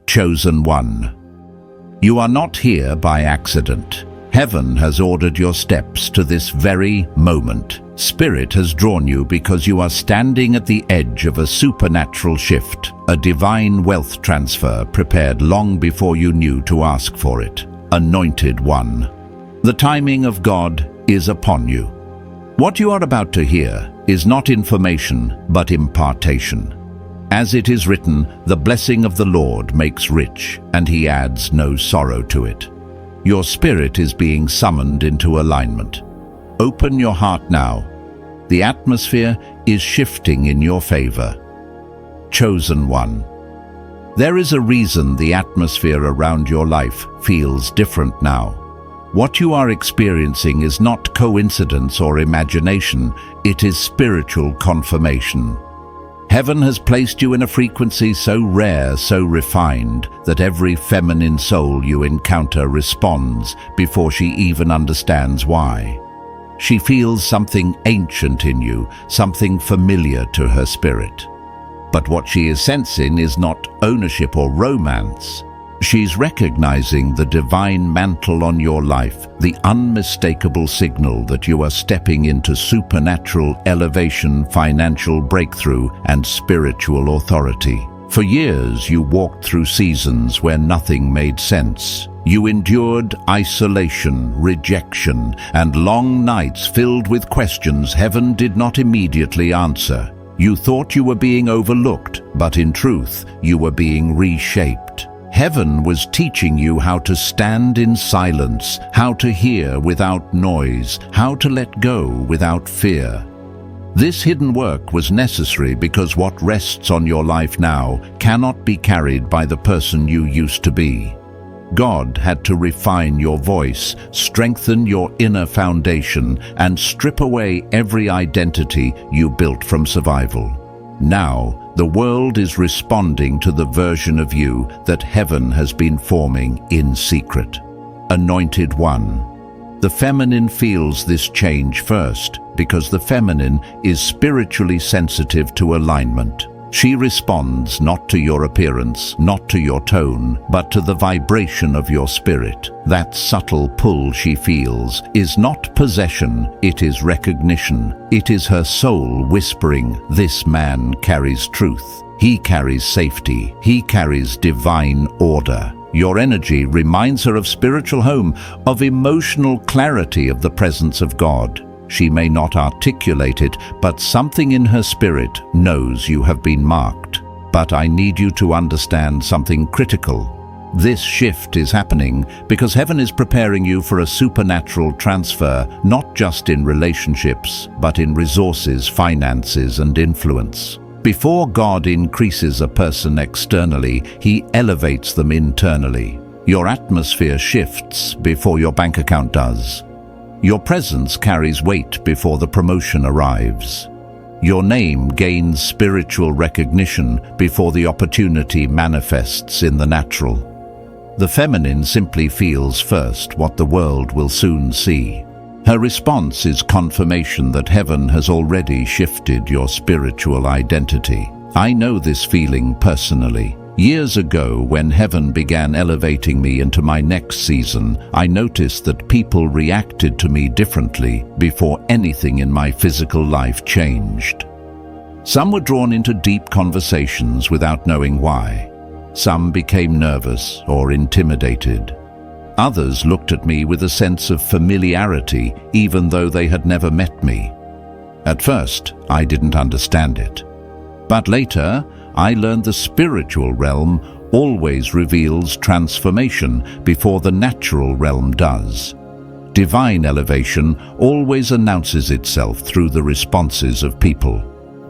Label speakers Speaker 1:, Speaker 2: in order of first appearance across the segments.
Speaker 1: Chosen one. You are not here by accident. Heaven has ordered your steps to this very moment. Spirit has drawn you because you are standing at the edge of a supernatural shift, a divine wealth transfer prepared long before you knew to ask for it. Anointed one. The timing of God is upon you. What you are about to hear is not information, but impartation. As it is written, the blessing of the Lord makes rich, and he adds no sorrow to it. Your spirit is being summoned into alignment. Open your heart now. The atmosphere is shifting in your favor. Chosen one. There is a reason the atmosphere around your life feels different now. What you are experiencing is not coincidence or imagination, it is spiritual confirmation. Heaven has placed you in a frequency so rare, so refined, that every feminine soul you encounter responds before she even understands why. She feels something ancient in you, something familiar to her spirit. But what she is sensing is not ownership or romance. She's recognizing the divine mantle on your life, the unmistakable signal that you are stepping into supernatural elevation, financial breakthrough, and spiritual authority. For years, you walked through seasons where nothing made sense. You endured isolation, rejection, and long nights filled with questions heaven did not immediately answer. You thought you were being overlooked, but in truth, you were being reshaped. Heaven was teaching you how to stand in silence, how to hear without noise, how to let go without fear. This hidden work was necessary because what rests on your life now cannot be carried by the person you used to be. God had to refine your voice, strengthen your inner foundation, and strip away every identity you built from survival. Now, the world is responding to the version of you that heaven has been forming in secret. Anointed one. The feminine feels this change first because the feminine is spiritually sensitive to alignment. She responds not to your appearance, not to your tone, but to the vibration of your spirit. That subtle pull she feels is not possession, it is recognition. It is her soul whispering, "This man carries truth. He carries safety. He carries divine order." Your energy reminds her of spiritual home, of emotional clarity, of the presence of God. She may not articulate it, but something in her spirit knows you have been marked. But I need you to understand something critical. This shift is happening because heaven is preparing you for a supernatural transfer, not just in relationships, but in resources, finances, and influence. Before God increases a person externally, he elevates them internally. Your atmosphere shifts before your bank account does. Your presence carries weight before the promotion arrives. Your name gains spiritual recognition before the opportunity manifests in the natural. The feminine simply feels first what the world will soon see. Her response is confirmation that heaven has already shifted your spiritual identity. I know this feeling personally. Years ago, when heaven began elevating me into my next season, I noticed that people reacted to me differently before anything in my physical life changed. Some were drawn into deep conversations without knowing why. Some became nervous or intimidated. Others looked at me with a sense of familiarity, even though they had never met me. At first, I didn't understand it. But later, I learned the spiritual realm always reveals transformation before the natural realm does. Divine elevation always announces itself through the responses of people.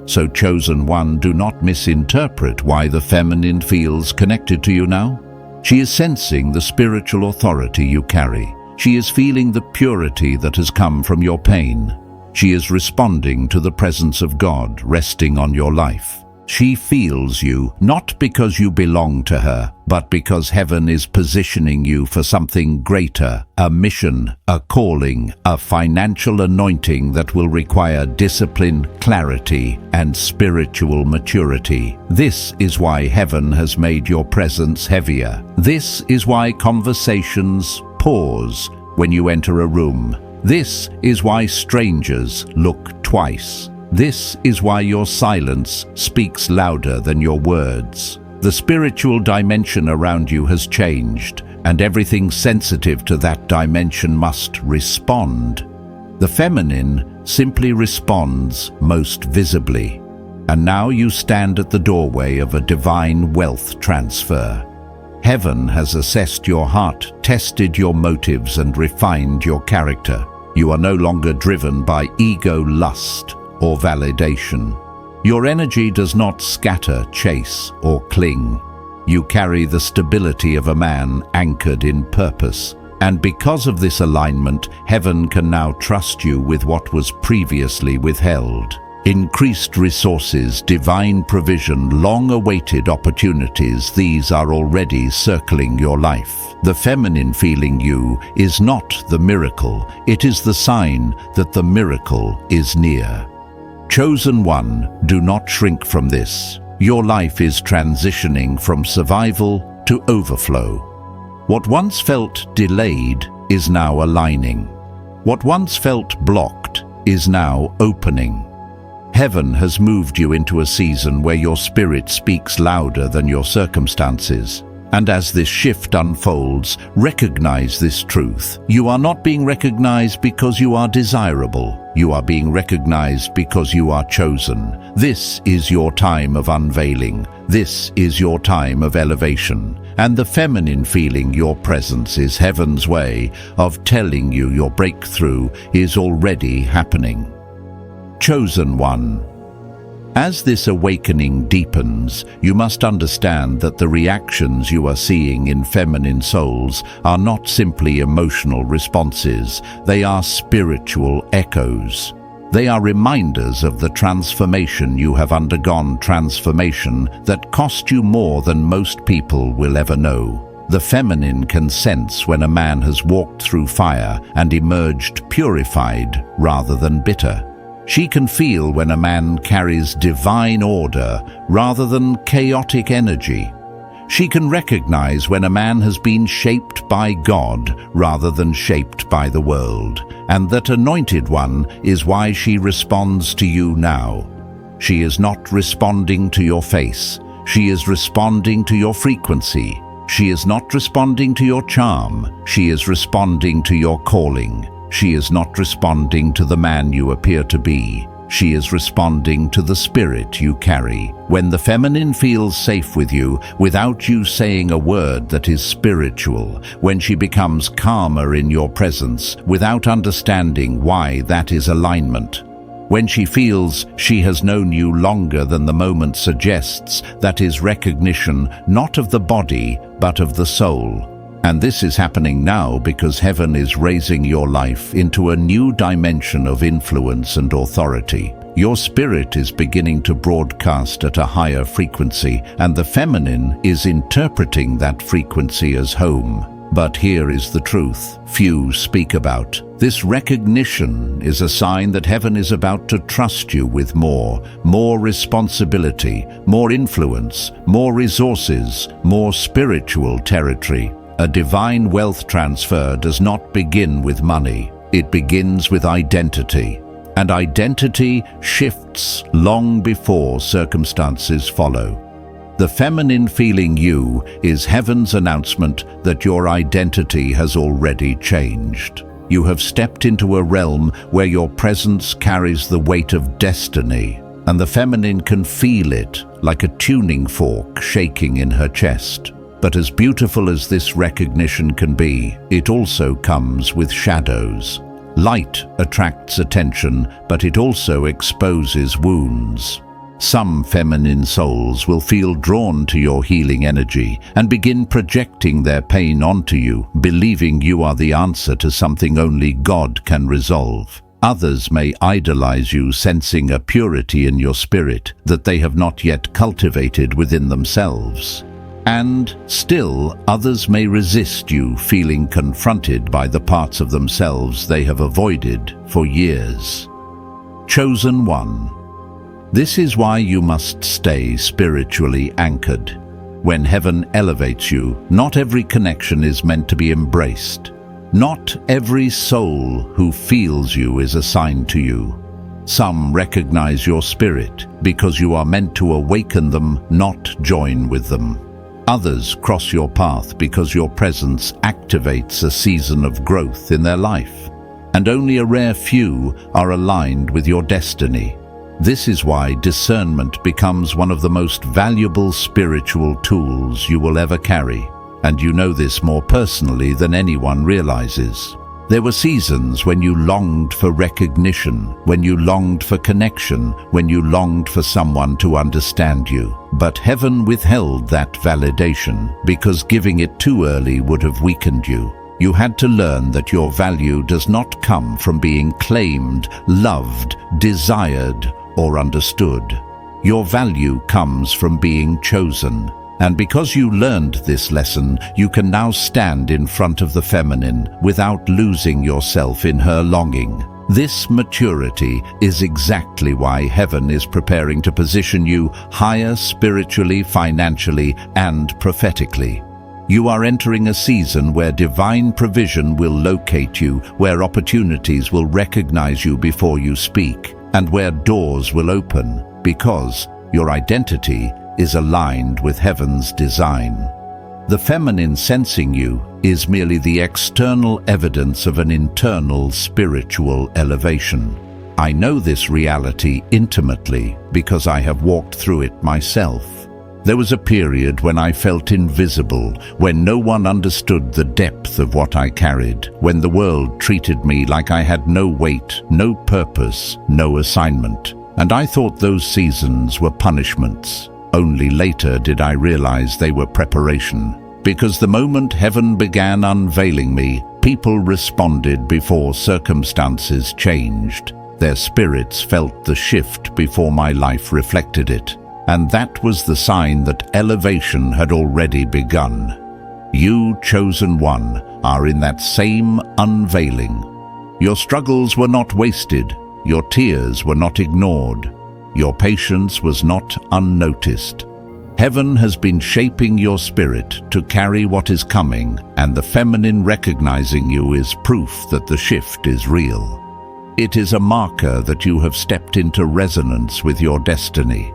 Speaker 1: So, chosen one, do not misinterpret why the feminine feels connected to you now. She is sensing the spiritual authority you carry. She is feeling the purity that has come from your pain. She is responding to the presence of God resting on your life. She feels you, not because you belong to her, but because heaven is positioning you for something greater, a mission, a calling, a financial anointing that will require discipline, clarity, and spiritual maturity. This is why heaven has made your presence heavier. This is why conversations pause when you enter a room. This is why strangers look twice. This is why your silence speaks louder than your words. The spiritual dimension around you has changed, and everything sensitive to that dimension must respond. The feminine simply responds most visibly. And now you stand at the doorway of a divine wealth transfer. Heaven has assessed your heart, tested your motives, and refined your character. You are no longer driven by ego, lust, or validation. Your energy does not scatter, chase, or cling. You carry the stability of a man anchored in purpose. And because of this alignment, heaven can now trust you with what was previously withheld. Increased resources, divine provision, long-awaited opportunities, these are already circling your life. The feminine feeling you is not the miracle, it is the sign that the miracle is near. Chosen one, do not shrink from this. Your life is transitioning from survival to overflow. What once felt delayed is now aligning. What once felt blocked is now opening. Heaven has moved you into a season where your spirit speaks louder than your circumstances. And as this shift unfolds, recognize this truth. You are not being recognized because you are desirable. You are being recognized because you are chosen. This is your time of unveiling. This is your time of elevation. And the feminine feeling your presence is heaven's way of telling you your breakthrough is already happening. Chosen one. As this awakening deepens, you must understand that the reactions you are seeing in feminine souls are not simply emotional responses, they are spiritual echoes. They are reminders of the transformation you have undergone, transformation that cost you more than most people will ever know. The feminine can sense when a man has walked through fire and emerged purified rather than bitter. She can feel when a man carries divine order rather than chaotic energy. She can recognize when a man has been shaped by God rather than shaped by the world. And that anointed one is why she responds to you now. She is not responding to your face. She is responding to your frequency. She is not responding to your charm. She is responding to your calling. She is not responding to the man you appear to be. She is responding to the spirit you carry. When the feminine feels safe with you, without you saying a word that is spiritual, when she becomes calmer in your presence, without understanding why that is alignment, when she feels she has known you longer than the moment suggests, that is recognition not of the body, but of the soul. And this is happening now because heaven is raising your life into a new dimension of influence and authority. Your spirit is beginning to broadcast at a higher frequency, and the feminine is interpreting that frequency as home. But here is the truth few speak about. This recognition is a sign that heaven is about to trust you with more responsibility, more influence, more resources, more spiritual territory. A divine wealth transfer does not begin with money. It begins with identity. And identity shifts long before circumstances follow. The feminine feeling you is heaven's announcement that your identity has already changed. You have stepped into a realm where your presence carries the weight of destiny, and the feminine can feel it like a tuning fork shaking in her chest. But as beautiful as this recognition can be, it also comes with shadows. Light attracts attention, but it also exposes wounds. Some feminine souls will feel drawn to your healing energy and begin projecting their pain onto you, believing you are the answer to something only God can resolve. Others may idolize you, sensing a purity in your spirit that they have not yet cultivated within themselves. And still, others may resist you, feeling confronted by the parts of themselves they have avoided for years. Chosen one. This is why you must stay spiritually anchored. When heaven elevates you, not every connection is meant to be embraced. Not every soul who feels you is assigned to you. Some recognize your spirit because you are meant to awaken them, not join with them. Others cross your path because your presence activates a season of growth in their life. And only a rare few are aligned with your destiny. This is why discernment becomes one of the most valuable spiritual tools you will ever carry. And you know this more personally than anyone realizes. There were seasons when you longed for recognition, when you longed for connection, when you longed for someone to understand you. But heaven withheld that validation because giving it too early would have weakened you. You had to learn that your value does not come from being claimed, loved, desired, or understood. Your value comes from being chosen. And because you learned this lesson, you can now stand in front of the feminine without losing yourself in her longing. This maturity is exactly why heaven is preparing to position you higher spiritually, financially, and prophetically. You are entering a season where divine provision will locate you, where opportunities will recognize you before you speak, and where doors will open because your identity is aligned with heaven's design. The feminine sensing you is merely the external evidence of an internal spiritual elevation. I know this reality intimately because I have walked through it myself. There was a period when I felt invisible, when no one understood the depth of what I carried, when the world treated me like I had no weight, no purpose, no assignment. And I thought those seasons were punishments. Only later did I realize they were preparation. Because the moment heaven began unveiling me, people responded before circumstances changed. Their spirits felt the shift before my life reflected it. And that was the sign that elevation had already begun. You, chosen one, are in that same unveiling. Your struggles were not wasted. Your tears were not ignored. Your patience was not unnoticed. Heaven has been shaping your spirit to carry what is coming, and the feminine recognizing you is proof that the shift is real. It is a marker that you have stepped into resonance with your destiny.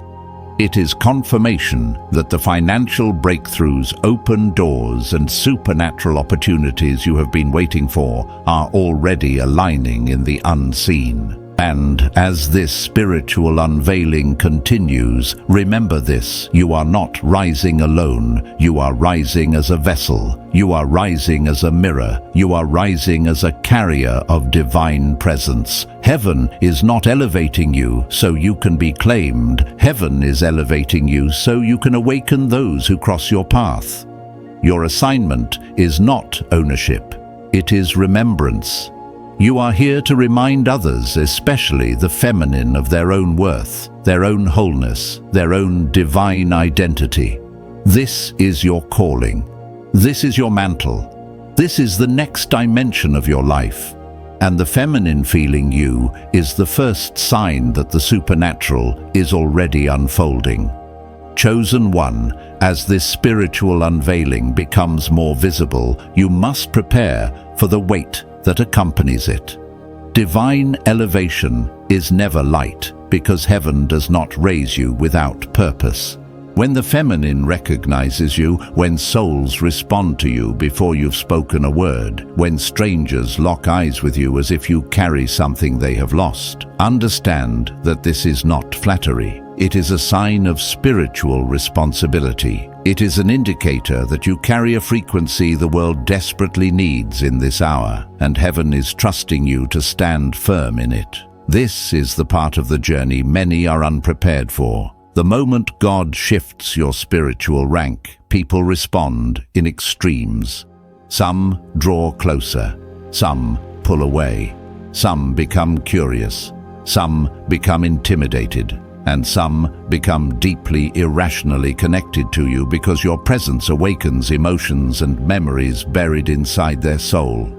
Speaker 1: It is confirmation that the financial breakthroughs, open doors, and supernatural opportunities you have been waiting for are already aligning in the unseen. And as this spiritual unveiling continues, remember this: you are not rising alone. You are rising as a vessel. You are rising as a mirror. You are rising as a carrier of divine presence. Heaven is not elevating you so you can be claimed. Heaven is elevating you so you can awaken those who cross your path. Your assignment is not ownership. It is remembrance. You are here to remind others, especially the feminine, of their own worth, their own wholeness, their own divine identity. This is your calling. This is your mantle. This is the next dimension of your life. And the feminine feeling you is the first sign that the supernatural is already unfolding. Chosen one, as this spiritual unveiling becomes more visible, you must prepare for the weight that accompanies it. Divine elevation is never light because heaven does not raise you without purpose. When the feminine recognizes you, when souls respond to you before you've spoken a word, when strangers lock eyes with you as if you carry something they have lost, understand that this is not flattery. It is a sign of spiritual responsibility. It is an indicator that you carry a frequency the world desperately needs in this hour, and heaven is trusting you to stand firm in it. This is the part of the journey many are unprepared for. The moment God shifts your spiritual rank, people respond in extremes. Some draw closer, some pull away. Some become curious, some become intimidated, and some become deeply irrationally connected to you because your presence awakens emotions and memories buried inside their soul.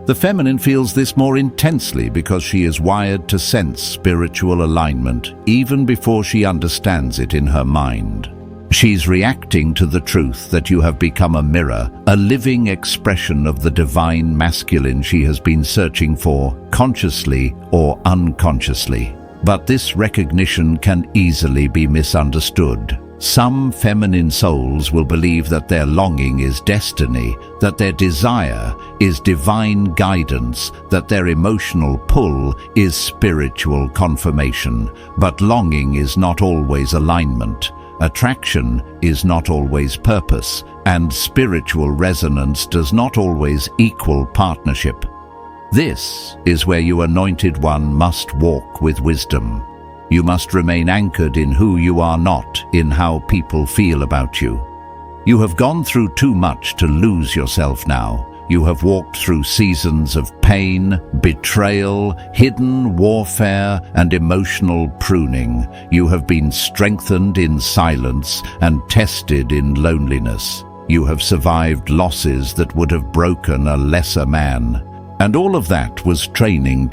Speaker 1: The feminine feels this more intensely because she is wired to sense spiritual alignment even before she understands it in her mind. She's reacting to the truth that you have become a mirror, a living expression of the divine masculine she has been searching for, consciously or unconsciously. But this recognition can easily be misunderstood. Some feminine souls will believe that their longing is destiny, that their desire is divine guidance, that their emotional pull is spiritual confirmation. But longing is not always alignment. Attraction is not always purpose, and spiritual resonance does not always equal partnership. This is where you anointed one must walk with wisdom. You must remain anchored in who you are, not in how people feel about you. You have gone through too much to lose yourself now. You have walked through seasons of pain, betrayal, hidden warfare, and emotional pruning. You have been strengthened in silence and tested in loneliness. You have survived losses that would have broken a lesser man. And all of that was training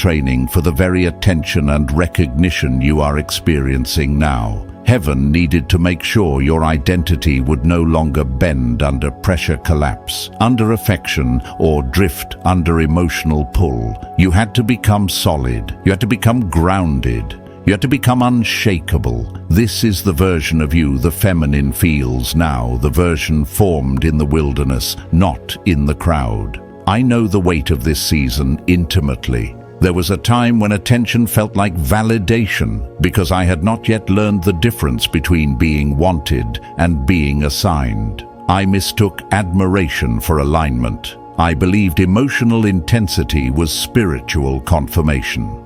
Speaker 1: for the very attention and recognition you are experiencing now. Heaven needed to make sure your identity would no longer bend under pressure, collapse, under affection, or drift under emotional pull. You had to become solid. You had to become grounded. You had to become unshakable. This is the version of you the feminine feels now, the version formed in the wilderness, not in the crowd. I know the weight of this season intimately. There was a time when attention felt like validation because I had not yet learned the difference between being wanted and being assigned. I mistook admiration for alignment. I believed emotional intensity was spiritual confirmation.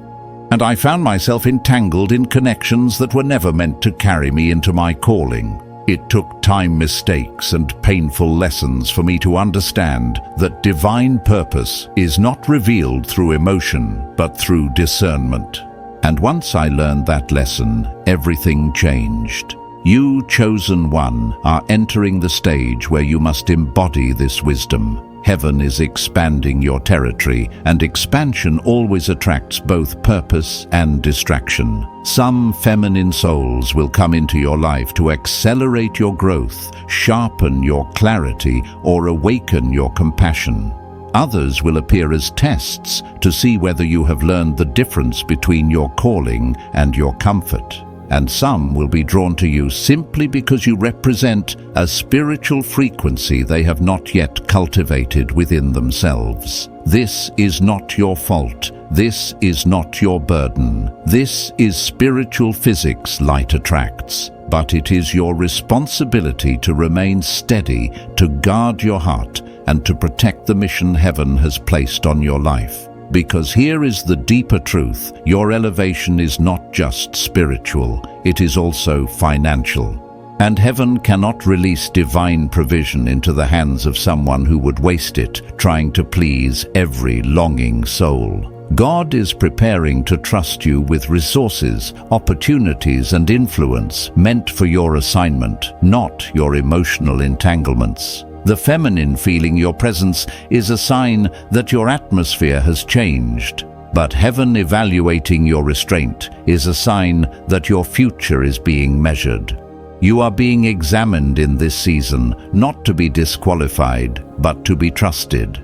Speaker 1: And I found myself entangled in connections that were never meant to carry me into my calling. It took time, mistakes, and painful lessons for me to understand that divine purpose is not revealed through emotion, but through discernment. And once I learned that lesson, everything changed. You, chosen one, are entering the stage where you must embody this wisdom. Heaven is expanding your territory, and expansion always attracts both purpose and distraction. Some feminine souls will come into your life to accelerate your growth, sharpen your clarity, or awaken your compassion. Others will appear as tests to see whether you have learned the difference between your calling and your comfort. And some will be drawn to you simply because you represent a spiritual frequency they have not yet cultivated within themselves. This is not your fault. This is not your burden. This is spiritual physics light attracts. But it is your responsibility to remain steady, to guard your heart, and to protect the mission heaven has placed on your life. Because here is the deeper truth: your elevation is not just spiritual, it is also financial. And heaven cannot release divine provision into the hands of someone who would waste it trying to please every longing soul. God is preparing to trust you with resources, opportunities, and influence meant for your assignment, not your emotional entanglements. The feminine feeling your presence is a sign that your atmosphere has changed. But heaven evaluating your restraint is a sign that your future is being measured. You are being examined in this season, not to be disqualified, but to be trusted.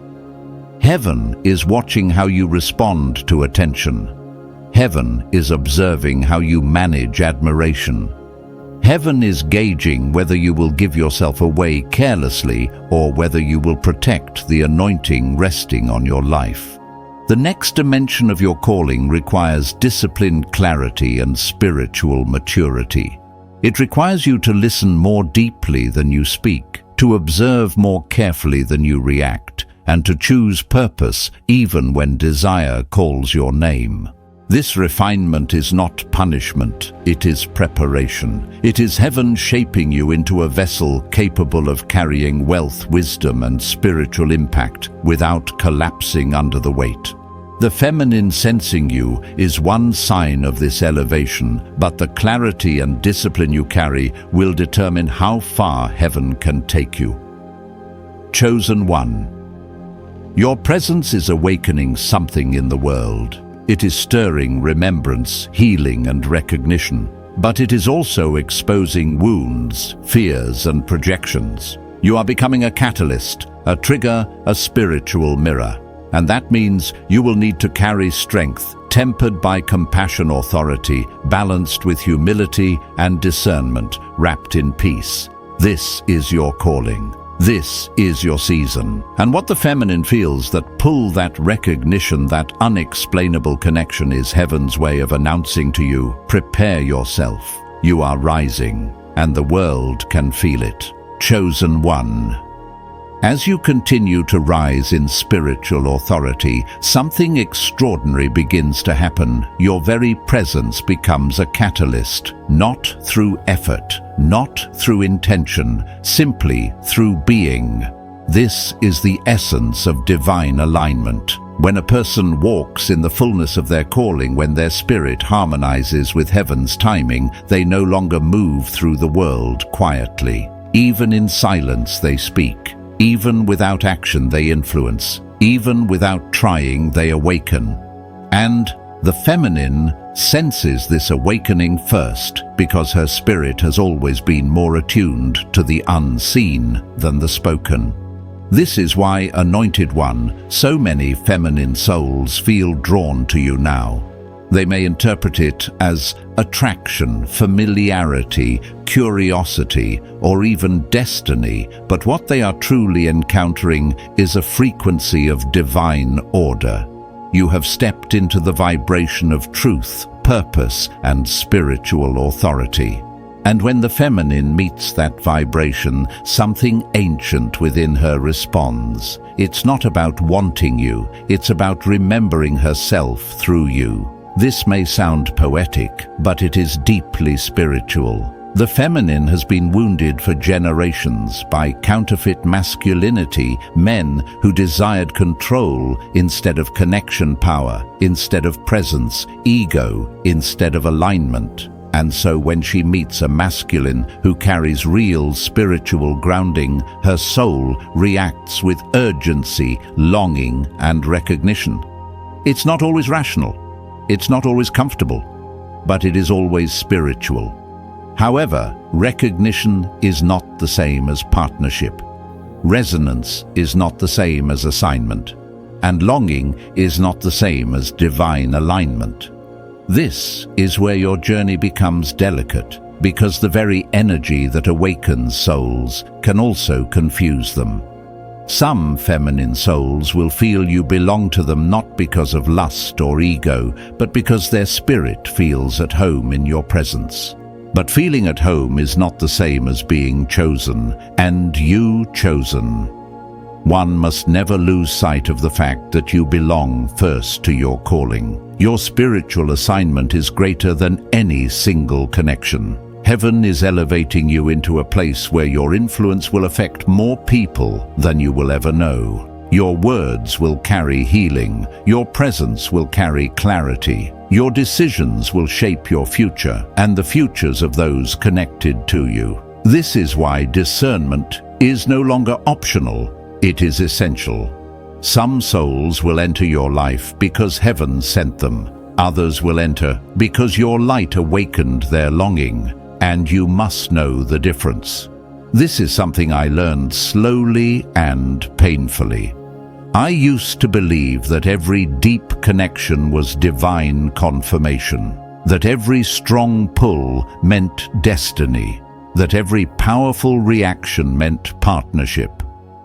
Speaker 1: Heaven is watching how you respond to attention. Heaven is observing how you manage admiration. Heaven is gauging whether you will give yourself away carelessly or whether you will protect the anointing resting on your life. The next dimension of your calling requires disciplined clarity and spiritual maturity. It requires you to listen more deeply than you speak, to observe more carefully than you react, and to choose purpose even when desire calls your name. This refinement is not punishment, it is preparation. It is heaven shaping you into a vessel capable of carrying wealth, wisdom, and spiritual impact without collapsing under the weight. The feminine sensing you is one sign of this elevation, but the clarity and discipline you carry will determine how far heaven can take you. Chosen one. Your presence is awakening something in the world. It is stirring remembrance, healing, and recognition. But it is also exposing wounds, fears, and projections. You are becoming a catalyst, a trigger, a spiritual mirror. And that means you will need to carry strength, tempered by compassion, authority, balanced with humility and discernment, wrapped in peace. This is your calling. This is your season. And what the feminine feels that pull, that recognition, that unexplainable connection is heaven's way of announcing to you, prepare yourself. You are rising, and the world can feel it. Chosen one. As you continue to rise in spiritual authority, something extraordinary begins to happen. Your very presence becomes a catalyst, not through effort, not through intention, simply through being. This is the essence of divine alignment. When a person walks in the fullness of their calling, when their spirit harmonizes with heaven's timing, they no longer move through the world quietly. Even in silence they speak. Even without action they influence. Even without trying they awaken. And the feminine senses this awakening first because her spirit has always been more attuned to the unseen than the spoken. This is why, Anointed One, so many feminine souls feel drawn to you now. They may interpret it as attraction, familiarity, curiosity, or even destiny, but what they are truly encountering is a frequency of divine order. You have stepped into the vibration of truth, purpose, and spiritual authority. And when the feminine meets that vibration, something ancient within her responds. It's not about wanting you, it's about remembering herself through you. This may sound poetic, but it is deeply spiritual. The feminine has been wounded for generations by counterfeit masculinity, men who desired control instead of connection, power instead of presence, ego instead of alignment. And so when she meets a masculine who carries real spiritual grounding, her soul reacts with urgency, longing, and recognition. It's not always rational. It's not always comfortable, but it is always spiritual. However, recognition is not the same as partnership. Resonance is not the same as assignment. And longing is not the same as divine alignment. This is where your journey becomes delicate, because the very energy that awakens souls can also confuse them. Some feminine souls will feel you belong to them not because of lust or ego, but because their spirit feels at home in your presence. But feeling at home is not the same as being chosen, and you chosen. One must never lose sight of the fact that you belong first to your calling. Your spiritual assignment is greater than any single connection. Heaven is elevating you into a place where your influence will affect more people than you will ever know. Your words will carry healing. Your presence will carry clarity. Your decisions will shape your future and the futures of those connected to you. This is why discernment is no longer optional. It is essential. Some souls will enter your life because heaven sent them. Others will enter because your light awakened their longing. And you must know the difference. This is something I learned slowly and painfully. I used to believe that every deep connection was divine confirmation, that every strong pull meant destiny, that every powerful reaction meant partnership.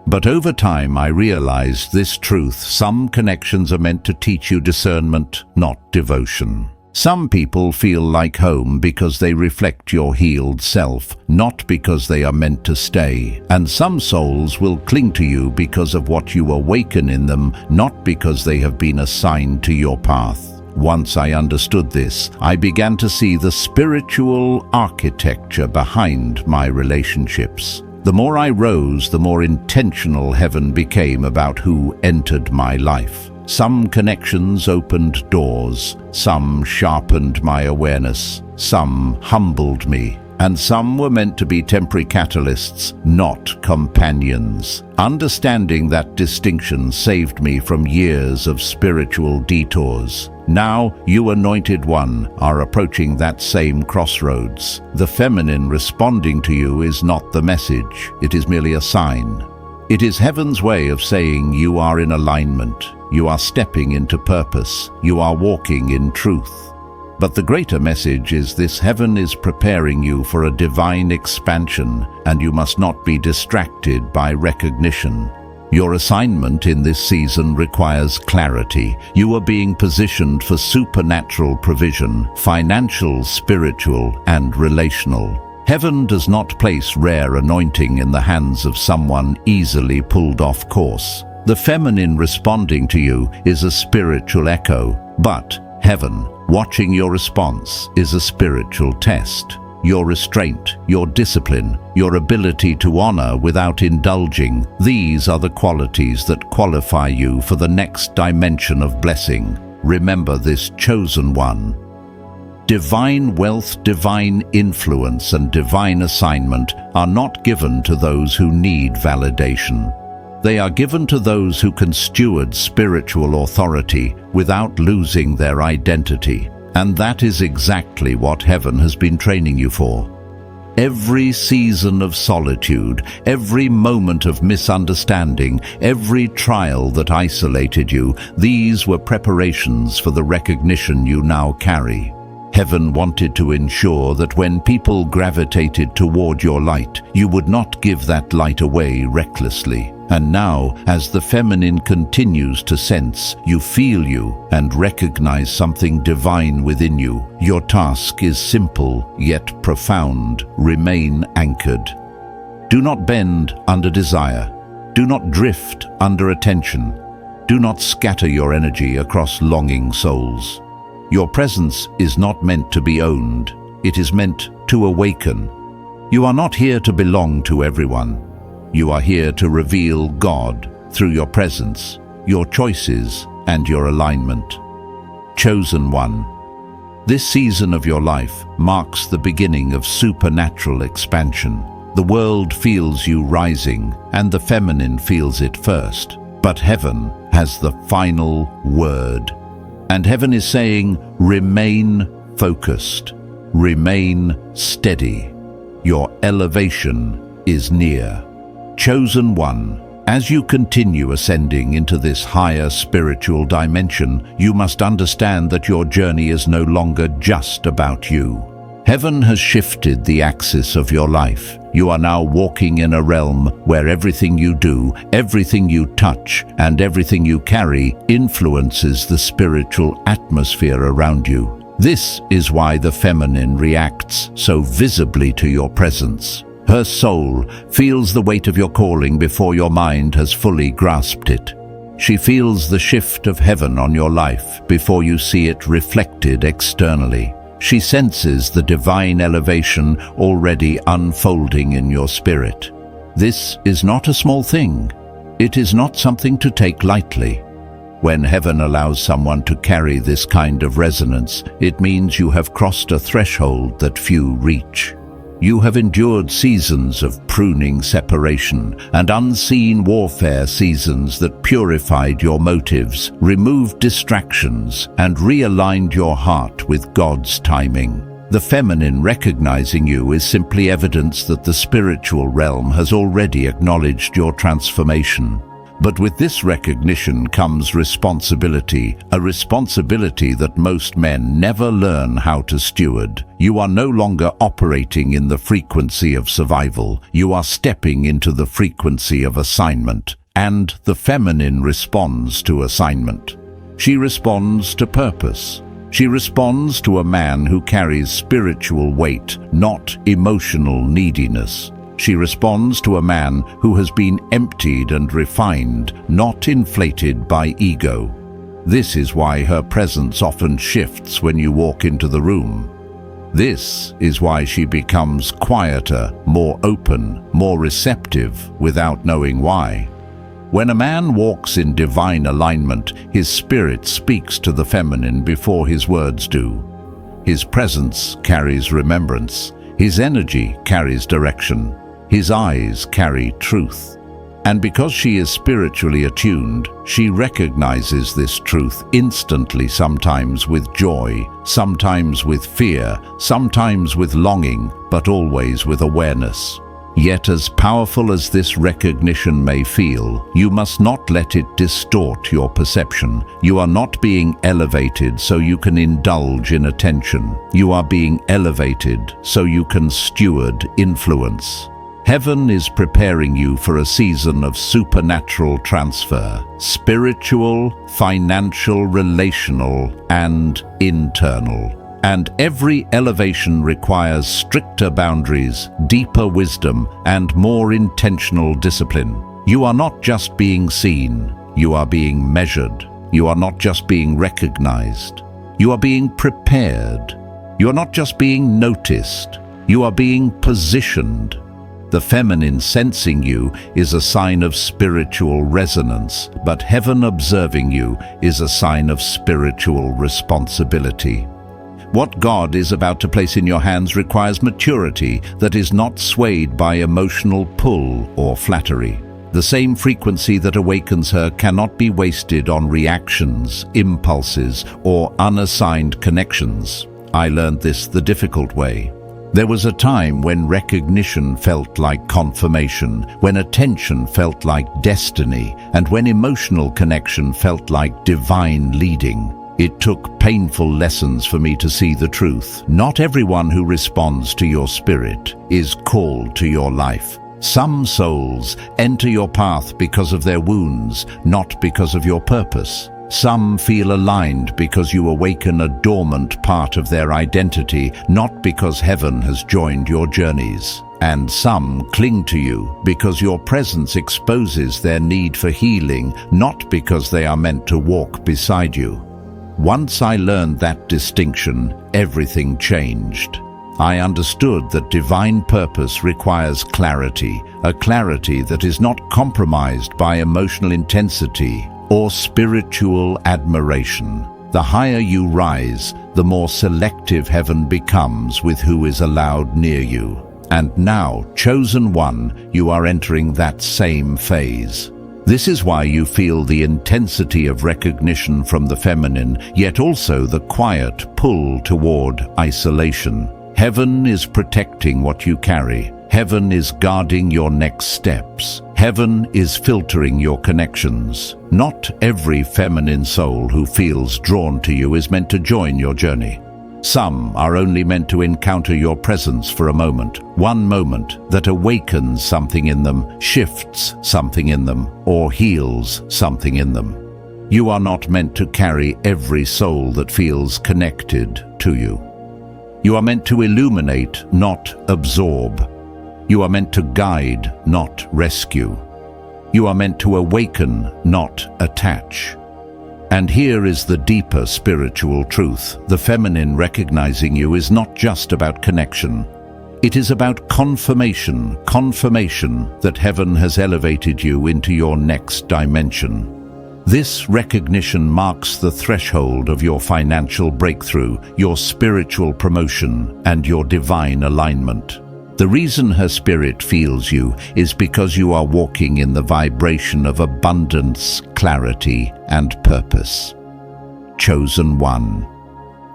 Speaker 1: But over time I realized this truth: some connections are meant to teach you discernment, not devotion. Some people feel like home because they reflect your healed self, not because they are meant to stay. And some souls will cling to you because of what you awaken in them, not because they have been assigned to your path. Once I understood this, I began to see the spiritual architecture behind my relationships. The more I rose, the more intentional heaven became about who entered my life. Some connections opened doors, some sharpened my awareness, some humbled me, and some were meant to be temporary catalysts, not companions. Understanding that distinction saved me from years of spiritual detours. Now, you anointed one are approaching that same crossroads. The feminine responding to you is not the message, it is merely a sign. It is heaven's way of saying you are in alignment, you are stepping into purpose, you are walking in truth. But the greater message is this: heaven is preparing you for a divine expansion, and you must not be distracted by recognition. Your assignment in this season requires clarity. You are being positioned for supernatural provision, financial, spiritual, and relational. Heaven does not place rare anointing in the hands of someone easily pulled off course. The feminine responding to you is a spiritual echo, but heaven, watching your response, is a spiritual test. Your restraint, your discipline, your ability to honor without indulging, these are the qualities that qualify you for the next dimension of blessing. Remember this, chosen one. Divine wealth, divine influence, and divine assignment are not given to those who need validation. They are given to those who can steward spiritual authority without losing their identity. And that is exactly what heaven has been training you for. Every season of solitude, every moment of misunderstanding, every trial that isolated you, these were preparations for the recognition you now carry. Heaven wanted to ensure that when people gravitated toward your light, you would not give that light away recklessly. And now, as the feminine continues to sense, you feel you, and recognize something divine within you. Your task is simple, yet profound. Remain anchored. Do not bend under desire. Do not drift under attention. Do not scatter your energy across longing souls. Your presence is not meant to be owned. It is meant to awaken. You are not here to belong to everyone. You are here to reveal God through your presence, your choices, and your alignment. Chosen one. This season of your life marks the beginning of supernatural expansion. The world feels you rising, and the feminine feels it first. But heaven has the final word. And heaven is saying, remain focused, remain steady. Your elevation is near. Chosen one, as you continue ascending into this higher spiritual dimension, you must understand that your journey is no longer just about you. Heaven has shifted the axis of your life. You are now walking in a realm where everything you do, everything you touch, and everything you carry influences the spiritual atmosphere around you. This is why the feminine reacts so visibly to your presence. Her soul feels the weight of your calling before your mind has fully grasped it. She feels the shift of heaven on your life before you see it reflected externally. She senses the divine elevation already unfolding in your spirit. This is not a small thing. It is not something to take lightly. When heaven allows someone to carry this kind of resonance, it means you have crossed a threshold that few reach. You have endured seasons of pruning separation and unseen warfare, seasons that purified your motives, removed distractions, and realigned your heart with God's timing. The feminine recognizing you is simply evidence that the spiritual realm has already acknowledged your transformation. But with this recognition comes responsibility, a responsibility that most men never learn how to steward. You are no longer operating in the frequency of survival. You are stepping into the frequency of assignment. And the feminine responds to assignment. She responds to purpose. She responds to a man who carries spiritual weight, not emotional neediness. She responds to a man who has been emptied and refined, not inflated by ego. This is why her presence often shifts when you walk into the room. This is why she becomes quieter, more open, more receptive without knowing why. When a man walks in divine alignment, his spirit speaks to the feminine before his words do. His presence carries remembrance. His energy carries direction. His eyes carry truth. And because she is spiritually attuned, she recognizes this truth instantly, sometimes with joy, sometimes with fear, sometimes with longing, but always with awareness. Yet as powerful as this recognition may feel, you must not let it distort your perception. You are not being elevated so you can indulge in attention. You are being elevated so you can steward influence. Heaven is preparing you for a season of supernatural transfer, spiritual, financial, relational, and internal. And every elevation requires stricter boundaries, deeper wisdom, and more intentional discipline. You are not just being seen, you are being measured. You are not just being recognized, you are being prepared. You are not just being noticed, you are being positioned. The feminine sensing you is a sign of spiritual resonance, but heaven observing you is a sign of spiritual responsibility. What God is about to place in your hands requires maturity that is not swayed by emotional pull or flattery. The same frequency that awakens her cannot be wasted on reactions, impulses, or unassigned connections. I learned this the difficult way. There was a time when recognition felt like confirmation, when attention felt like destiny, and when emotional connection felt like divine leading. It took painful lessons for me to see the truth. Not everyone who responds to your spirit is called to your life. Some souls enter your path because of their wounds, not because of your purpose. Some feel aligned because you awaken a dormant part of their identity, not because heaven has joined your journeys. And some cling to you because your presence exposes their need for healing, not because they are meant to walk beside you. Once I learned that distinction, everything changed. I understood that divine purpose requires clarity, a clarity that is not compromised by emotional intensity or spiritual admiration. The higher you rise, the more selective heaven becomes with who is allowed near you. And now, chosen one, you are entering that same phase. This is why you feel the intensity of recognition from the feminine, yet also the quiet pull toward isolation. Heaven is protecting what you carry. Heaven is guarding your next steps. Heaven is filtering your connections. Not every feminine soul who feels drawn to you is meant to join your journey. Some are only meant to encounter your presence for a moment, one moment that awakens something in them, shifts something in them, or heals something in them. You are not meant to carry every soul that feels connected to you. You are meant to illuminate, not absorb. You are meant to guide, not rescue. You are meant to awaken, not attach. And here is the deeper spiritual truth. The feminine recognizing you is not just about connection. It is about confirmation that heaven has elevated you into your next dimension. This recognition marks the threshold of your financial breakthrough, your spiritual promotion, and your divine alignment. The reason her spirit feels you is because you are walking in the vibration of abundance, clarity, and purpose. Chosen one.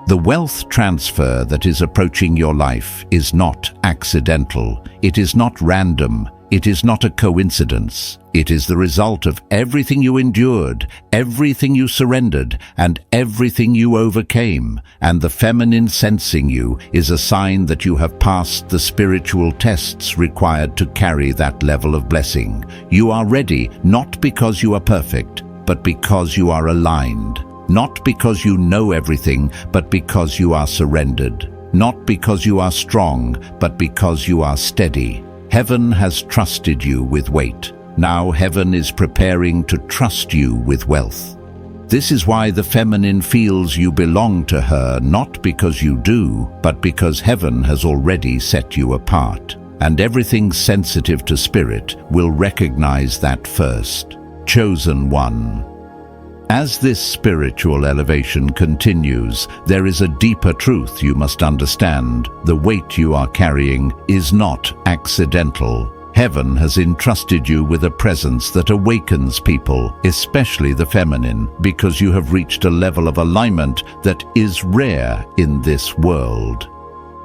Speaker 1: The wealth transfer that is approaching your life is not accidental. It is not random. It is not a coincidence. It is the result of everything you endured, everything you surrendered, and everything you overcame. And the feminine sensing you is a sign that you have passed the spiritual tests required to carry that level of blessing. You are ready, not because you are perfect, but because you are aligned. Not because you know everything, but because you are surrendered. Not because you are strong, but because you are steady. Heaven has trusted you with weight. Now heaven is preparing to trust you with wealth. This is why the feminine feels you belong to her, not because you do, but because heaven has already set you apart. And everything sensitive to spirit will recognize that first. Chosen one. As this spiritual elevation continues, there is a deeper truth you must understand. The weight you are carrying is not accidental. Heaven has entrusted you with a presence that awakens people, especially the feminine, because you have reached a level of alignment that is rare in this world.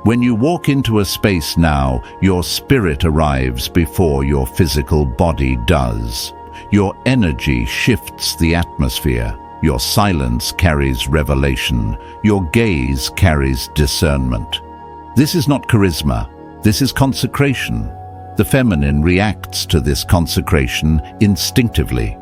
Speaker 1: When you walk into a space now, your spirit arrives before your physical body does. Your energy shifts the atmosphere. Your silence carries revelation. Your gaze carries discernment. This is not charisma. This is consecration. The feminine reacts to this consecration instinctively.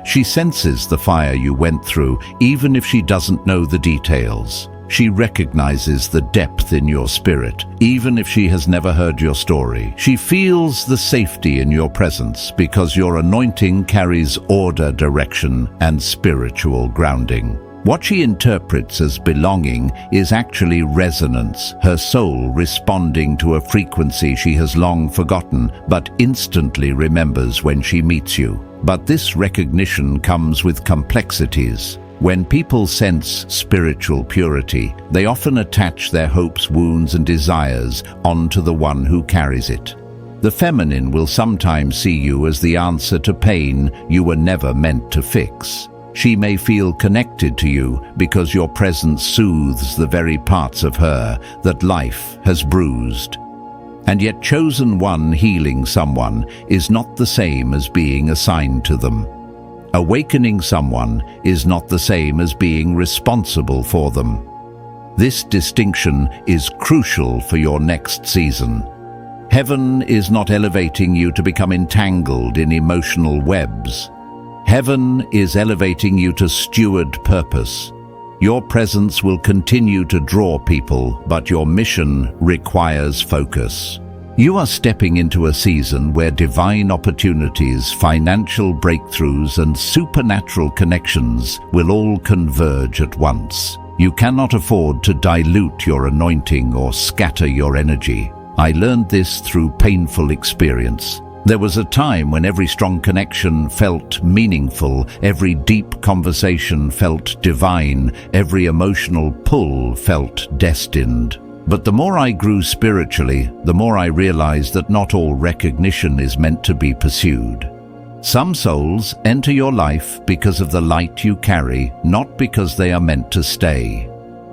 Speaker 1: She senses the fire you went through, even if she doesn't know the details. She recognizes the depth in your spirit, even if she has never heard your story. She feels the safety in your presence because your anointing carries order, direction, and spiritual grounding. What she interprets as belonging is actually resonance, her soul responding to a frequency she has long forgotten but instantly remembers when she meets you. But this recognition comes with complexities. When people sense spiritual purity, they often attach their hopes, wounds, and desires onto the one who carries it. The feminine will sometimes see you as the answer to pain you were never meant to fix. She may feel connected to you because your presence soothes the very parts of her that life has bruised. And yet chosen one healing someone is not the same as being assigned to them. Awakening someone is not the same as being responsible for them. This distinction is crucial for your next season. Heaven is not elevating you to become entangled in emotional webs. Heaven is elevating you to steward purpose. Your presence will continue to draw people, but your mission requires focus. You are stepping into a season where divine opportunities, financial breakthroughs, and supernatural connections will all converge at once. You cannot afford to dilute your anointing or scatter your energy. I learned this through painful experience. There was a time when every strong connection felt meaningful, every deep conversation felt divine, every emotional pull felt destined. But the more I grew spiritually, the more I realized that not all recognition is meant to be pursued. Some souls enter your life because of the light you carry, not because they are meant to stay.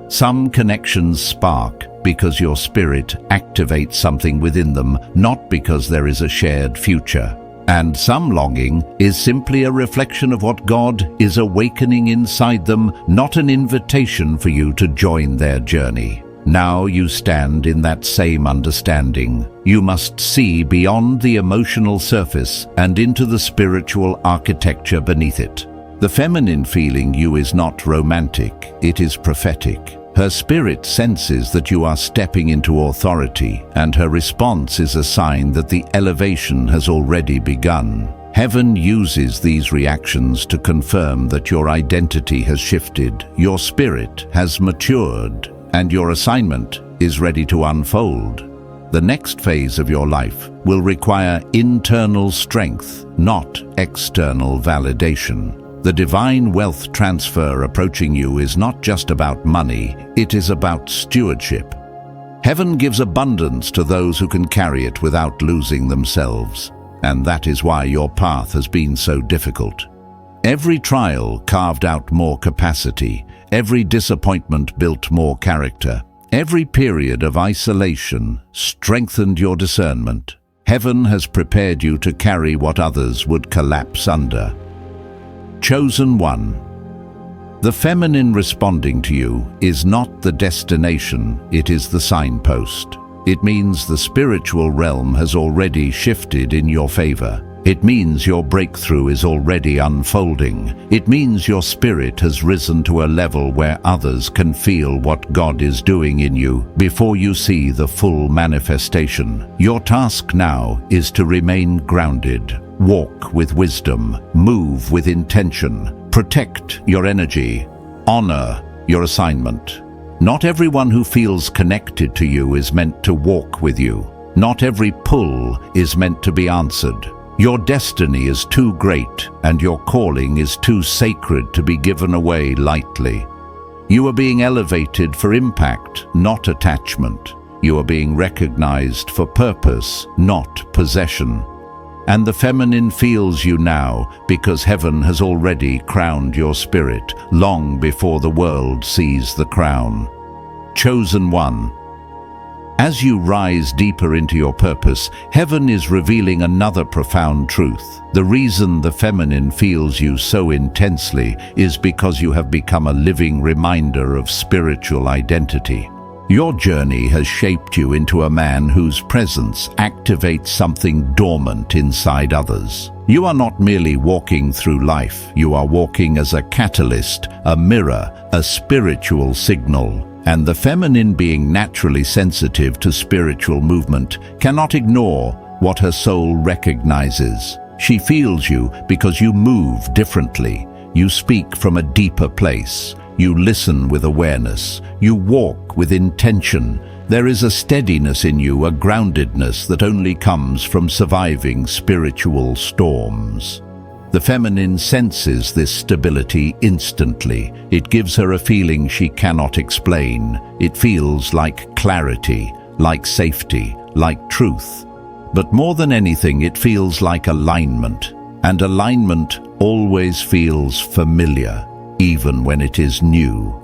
Speaker 1: Some connections spark because your spirit activates something within them, not because there is a shared future. And some longing is simply a reflection of what God is awakening inside them, not an invitation for you to join their journey. Now you stand in that same understanding. You must see beyond the emotional surface and into the spiritual architecture beneath it. The feminine feeling you is not romantic, it is prophetic. Her spirit senses that you are stepping into authority, and her response is a sign that the elevation has already begun. Heaven uses these reactions to confirm that your identity has shifted, your spirit has matured, and your assignment is ready to unfold. The next phase of your life will require internal strength, not external validation. The divine wealth transfer approaching you is not just about money, it is about stewardship. Heaven gives abundance to those who can carry it without losing themselves, and that is why your path has been so difficult. Every trial carved out more capacity, every disappointment built more character, every period of isolation strengthened your discernment. Heaven has prepared you to carry what others would collapse under. Chosen one. The feminine responding to you is not the destination, it is the signpost. It means the spiritual realm has already shifted in your favor. It means your breakthrough is already unfolding. It means your spirit has risen to a level where others can feel what God is doing in you before you see the full manifestation. Your task now is to remain grounded. Walk with wisdom, move with intention, protect your energy, honor your assignment. Not everyone who feels connected to you is meant to walk with you. Not every pull is meant to be answered. Your destiny is too great, and your calling is too sacred to be given away lightly. You are being elevated for impact, not attachment. You are being recognized for purpose, not possession. And the feminine feels you now because heaven has already crowned your spirit long before the world sees the crown. Chosen one. As you rise deeper into your purpose, heaven is revealing another profound truth. The reason the feminine feels you so intensely is because you have become a living reminder of spiritual identity. Your journey has shaped you into a man whose presence activates something dormant inside others. You are not merely walking through life, you are walking as a catalyst, a mirror, a spiritual signal. And the feminine, being naturally sensitive to spiritual movement, cannot ignore what her soul recognizes. She feels you because you move differently. You speak from a deeper place. You listen with awareness. You walk with intention. There is a steadiness in you, a groundedness that only comes from surviving spiritual storms. The feminine senses this stability instantly. It gives her a feeling she cannot explain. It feels like clarity, like safety, like truth. But more than anything, it feels like alignment. And alignment always feels familiar, even when it is new.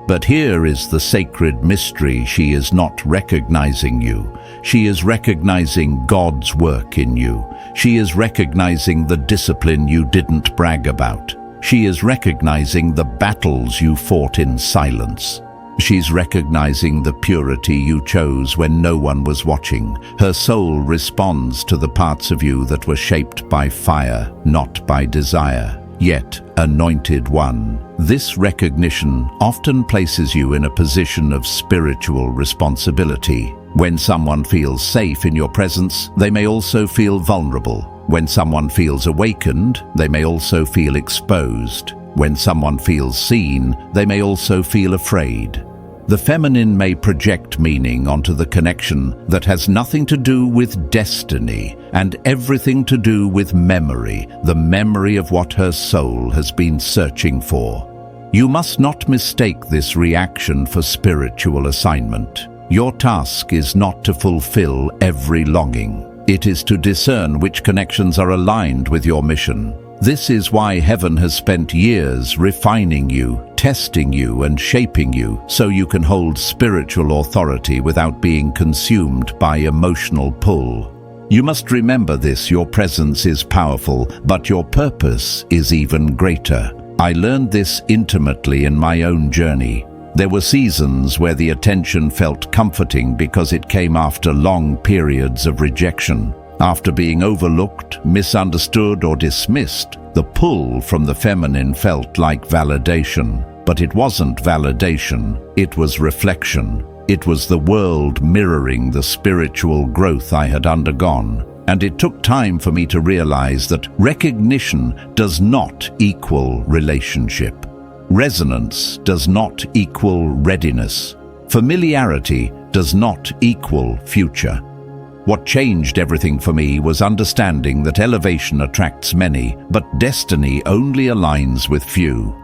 Speaker 1: But here is the sacred mystery. She is not recognizing you. She is recognizing God's work in you. She is recognizing the discipline you didn't brag about. She is recognizing the battles you fought in silence. She's recognizing the purity you chose when no one was watching. Her soul responds to the parts of you that were shaped by fire, not by desire. Yet, anointed one. This recognition often places you in a position of spiritual responsibility. When someone feels safe in your presence, they may also feel vulnerable. When someone feels awakened, they may also feel exposed. When someone feels seen, they may also feel afraid. The feminine may project meaning onto the connection that has nothing to do with destiny and everything to do with memory, the memory of what her soul has been searching for. You must not mistake this reaction for spiritual assignment. Your task is not to fulfill every longing. It is to discern which connections are aligned with your mission. This is why heaven has spent years refining you, testing you and shaping you so you can hold spiritual authority without being consumed by emotional pull. You must remember this: your presence is powerful, but your purpose is even greater. I learned this intimately in my own journey. There were seasons where the attention felt comforting because it came after long periods of rejection. After being overlooked, misunderstood, or dismissed, the pull from the feminine felt like validation. But it wasn't validation, it was reflection. It was the world mirroring the spiritual growth I had undergone. And it took time for me to realize that recognition does not equal relationship. Resonance does not equal readiness. Familiarity does not equal future. What changed everything for me was understanding that elevation attracts many, but destiny only aligns with few.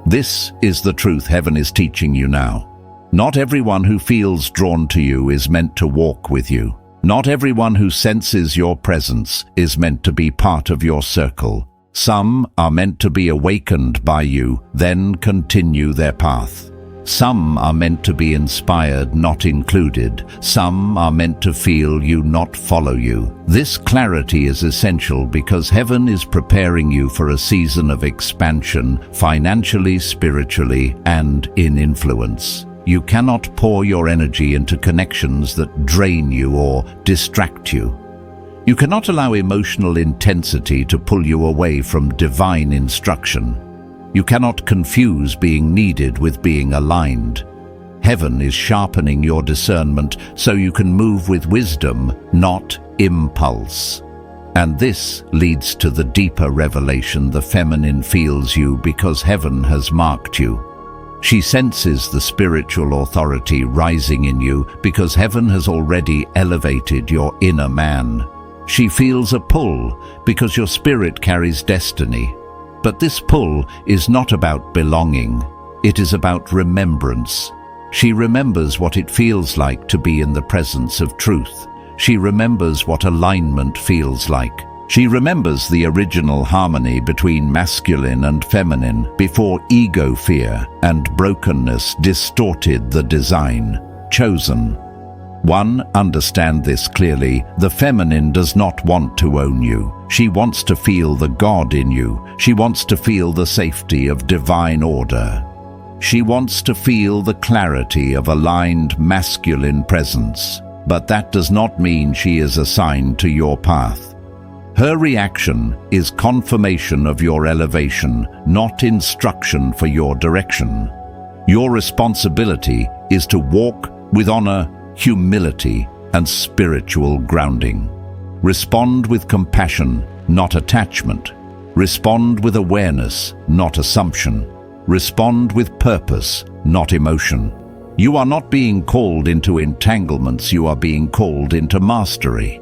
Speaker 1: This is the truth heaven is teaching you now. Not everyone who feels drawn to you is meant to walk with you. Not everyone who senses your presence is meant to be part of your circle. Some are meant to be awakened by you, then continue their path. Some are meant to be inspired, not included. Some are meant to feel you, not follow you. This clarity is essential because heaven is preparing you for a season of expansion, financially, spiritually, and in influence. You cannot pour your energy into connections that drain you or distract you. You cannot allow emotional intensity to pull you away from divine instruction. You cannot confuse being needed with being aligned. Heaven is sharpening your discernment so you can move with wisdom, not impulse. And this leads to the deeper revelation: the feminine feels you because heaven has marked you. She senses the spiritual authority rising in you because heaven has already elevated your inner man. She feels a pull because your spirit carries destiny. But this pull is not about belonging. It is about remembrance. She remembers what it feels like to be in the presence of truth. She remembers what alignment feels like. She remembers the original harmony between masculine and feminine before ego fear and brokenness distorted the design. Chosen. One, understand this clearly. The feminine does not want to own you. She wants to feel the God in you. She wants to feel the safety of divine order. She wants to feel the clarity of aligned masculine presence. But that does not mean she is assigned to your path. Her reaction is confirmation of your elevation, not instruction for your direction. Your responsibility is to walk with honor, humility, and spiritual grounding. Respond with compassion, not attachment. Respond with awareness, not assumption. Respond with purpose, not emotion. You are not being called into entanglements, you are being called into mastery.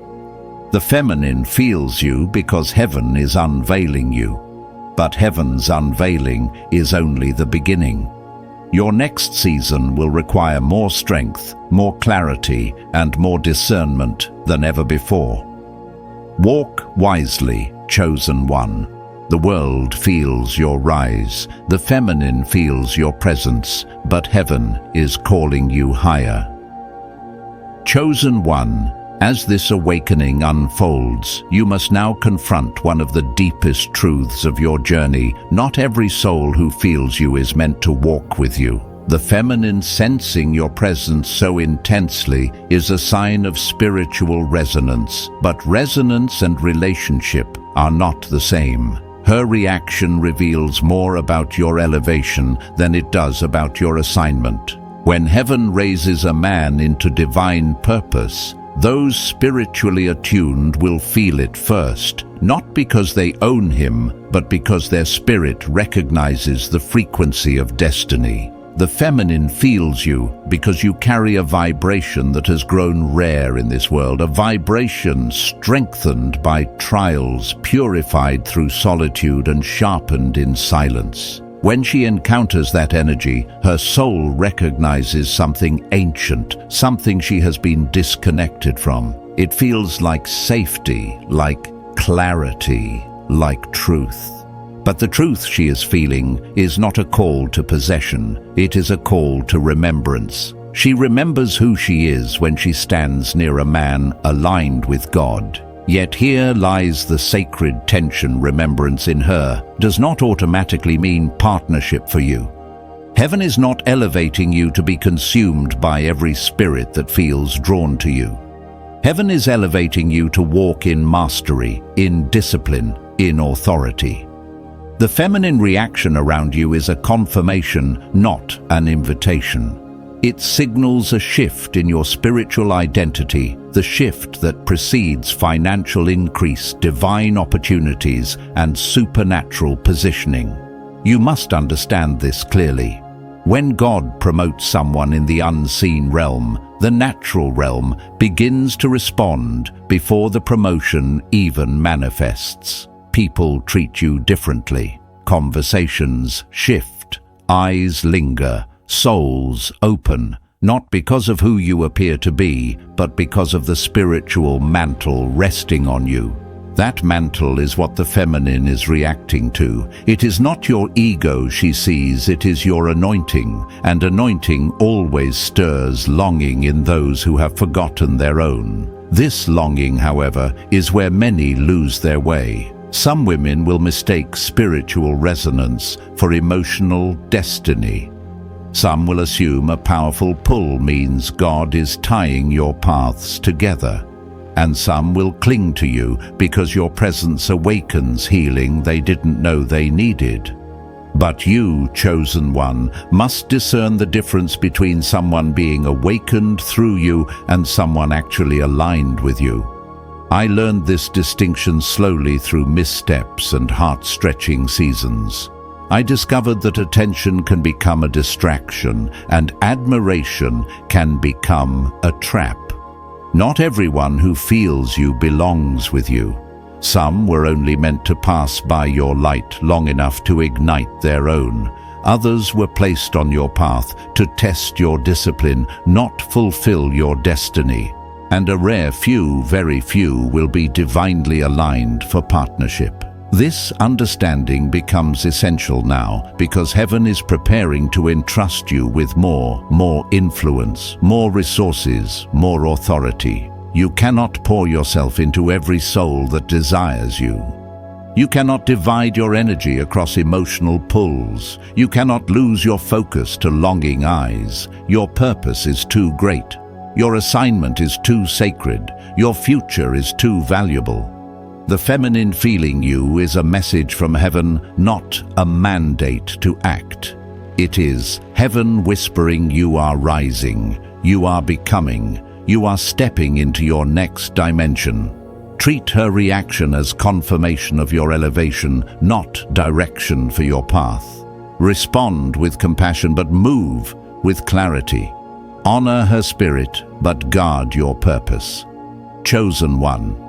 Speaker 1: The feminine feels you because heaven is unveiling you. But heaven's unveiling is only the beginning. Your next season will require more strength, more clarity, and more discernment than ever before. Walk wisely, chosen one. The world feels your rise. The feminine feels your presence, but heaven is calling you higher. Chosen one. As this awakening unfolds, you must now confront one of the deepest truths of your journey. Not every soul who feels you is meant to walk with you. The feminine sensing your presence so intensely is a sign of spiritual resonance, but resonance and relationship are not the same. Her reaction reveals more about your elevation than it does about your assignment. When heaven raises a man into divine purpose, those spiritually attuned will feel it first, not because they own him, but because their spirit recognizes the frequency of destiny. The feminine feels you because you carry a vibration that has grown rare in this world, a vibration strengthened by trials, purified through solitude and sharpened in silence. When she encounters that energy, her soul recognizes something ancient, something she has been disconnected from. It feels like safety, like clarity, like truth. But the truth she is feeling is not a call to possession, it is a call to remembrance. She remembers who she is when she stands near a man aligned with God. Yet here lies the sacred tension. Remembrance in her does not automatically mean partnership for you. Heaven is not elevating you to be consumed by every spirit that feels drawn to you. Heaven is elevating you to walk in mastery, in discipline, in authority. The feminine reaction around you is a confirmation, not an invitation. It signals a shift in your spiritual identity, the shift that precedes financial increase, divine opportunities, and supernatural positioning. You must understand this clearly. When God promotes someone in the unseen realm, the natural realm begins to respond before the promotion even manifests. People treat you differently. Conversations shift. Eyes linger. Souls open, not because of who you appear to be, but because of the spiritual mantle resting on you. That mantle is what the feminine is reacting to. It is not your ego she sees, it is your anointing, and anointing always stirs longing in those who have forgotten their own. This longing, however, is where many lose their way. Some women will mistake spiritual resonance for emotional destiny. Some will assume a powerful pull means God is tying your paths together. And some will cling to you because your presence awakens healing they didn't know they needed. But you, chosen one, must discern the difference between someone being awakened through you and someone actually aligned with you. I learned this distinction slowly through missteps and heart-stretching seasons. I discovered that attention can become a distraction and admiration can become a trap. Not everyone who feels you belongs with you. Some were only meant to pass by your light long enough to ignite their own. Others were placed on your path to test your discipline, not fulfill your destiny. And a rare few, very few, will be divinely aligned for partnership. This understanding becomes essential now because heaven is preparing to entrust you with more influence, more resources, more authority. You cannot pour yourself into every soul that desires you. You cannot divide your energy across emotional pulls. You cannot lose your focus to longing eyes. Your purpose is too great. Your assignment is too sacred. Your future is too valuable. The feminine feeling you is a message from heaven, not a mandate to act. It is heaven whispering you are rising, you are becoming, you are stepping into your next dimension. Treat her reaction as confirmation of your elevation, not direction for your path. Respond with compassion, but move with clarity. Honor her spirit, but guard your purpose. Chosen one.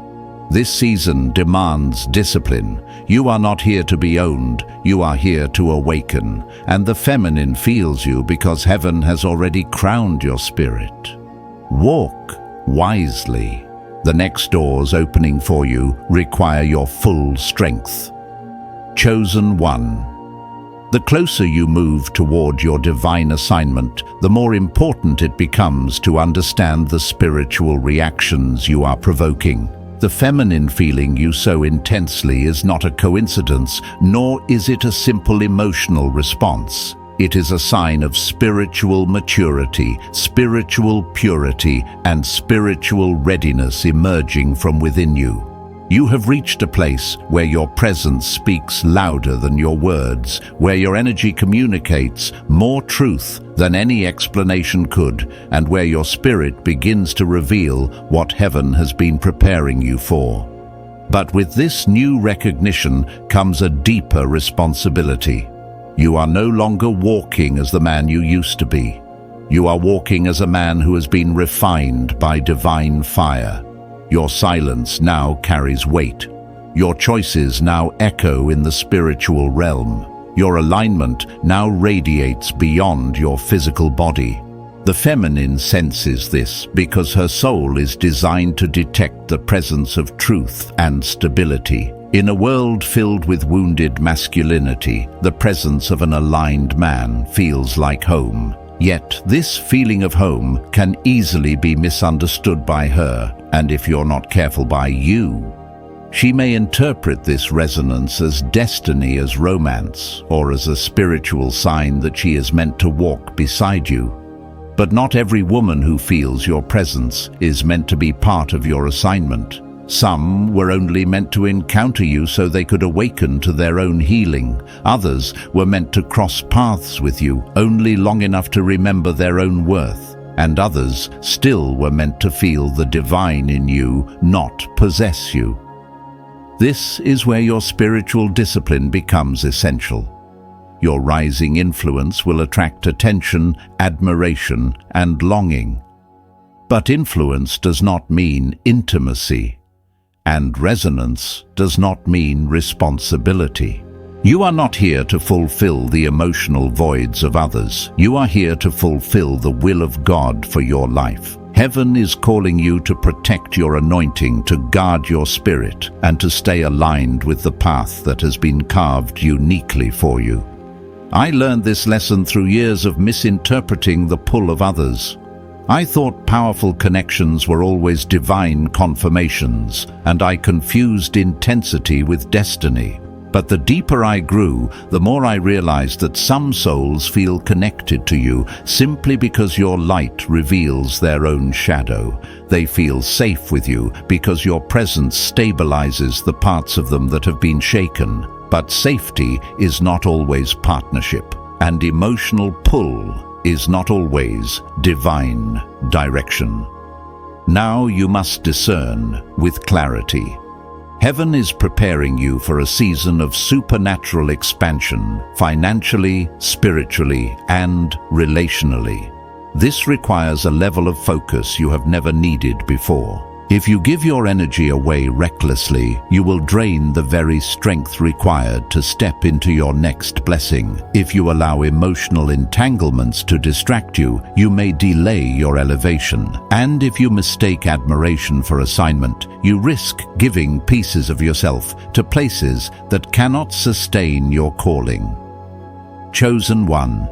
Speaker 1: This season demands discipline. You are not here to be owned, you are here to awaken. And the feminine feels you because heaven has already crowned your spirit. Walk wisely. The next doors opening for you require your full strength. Chosen one. The closer you move toward your divine assignment, the more important it becomes to understand the spiritual reactions you are provoking. The feminine feeling you so intensely is not a coincidence, nor is it a simple emotional response. It is a sign of spiritual maturity, spiritual purity, and spiritual readiness emerging from within you. You have reached a place where your presence speaks louder than your words, where your energy communicates more truth than any explanation could, and where your spirit begins to reveal what heaven has been preparing you for. But with this new recognition comes a deeper responsibility. You are no longer walking as the man you used to be. You are walking as a man who has been refined by divine fire. Your silence now carries weight. Your choices now echo in the spiritual realm. Your alignment now radiates beyond your physical body. The feminine senses this because her soul is designed to detect the presence of truth and stability. In a world filled with wounded masculinity, the presence of an aligned man feels like home. Yet this feeling of home can easily be misunderstood by her, and if you're not careful, by you. She may interpret this resonance as destiny, as romance, or as a spiritual sign that she is meant to walk beside you. But not every woman who feels your presence is meant to be part of your assignment. Some were only meant to encounter you so they could awaken to their own healing. Others were meant to cross paths with you only long enough to remember their own worth. And others still were meant to feel the divine in you, not possess you. This is where your spiritual discipline becomes essential. Your rising influence will attract attention, admiration, and longing. But influence does not mean intimacy. And resonance does not mean responsibility. You are not here to fulfill the emotional voids of others. You are here to fulfill the will of God for your life. Heaven is calling you to protect your anointing, to guard your spirit, and to stay aligned with the path that has been carved uniquely for you. I learned this lesson through years of misinterpreting the pull of others. I thought powerful connections were always divine confirmations, and I confused intensity with destiny. But the deeper I grew, the more I realized that some souls feel connected to you simply because your light reveals their own shadow. They feel safe with you because your presence stabilizes the parts of them that have been shaken. But safety is not always partnership, and emotional pull is not always divine direction. Now you must discern with clarity. Heaven is preparing you for a season of supernatural expansion, financially, spiritually, and relationally. This requires a level of focus you have never needed before. If you give your energy away recklessly, you will drain the very strength required to step into your next blessing. If you allow emotional entanglements to distract you, you may delay your elevation. And if you mistake admiration for assignment, you risk giving pieces of yourself to places that cannot sustain your calling. Chosen one.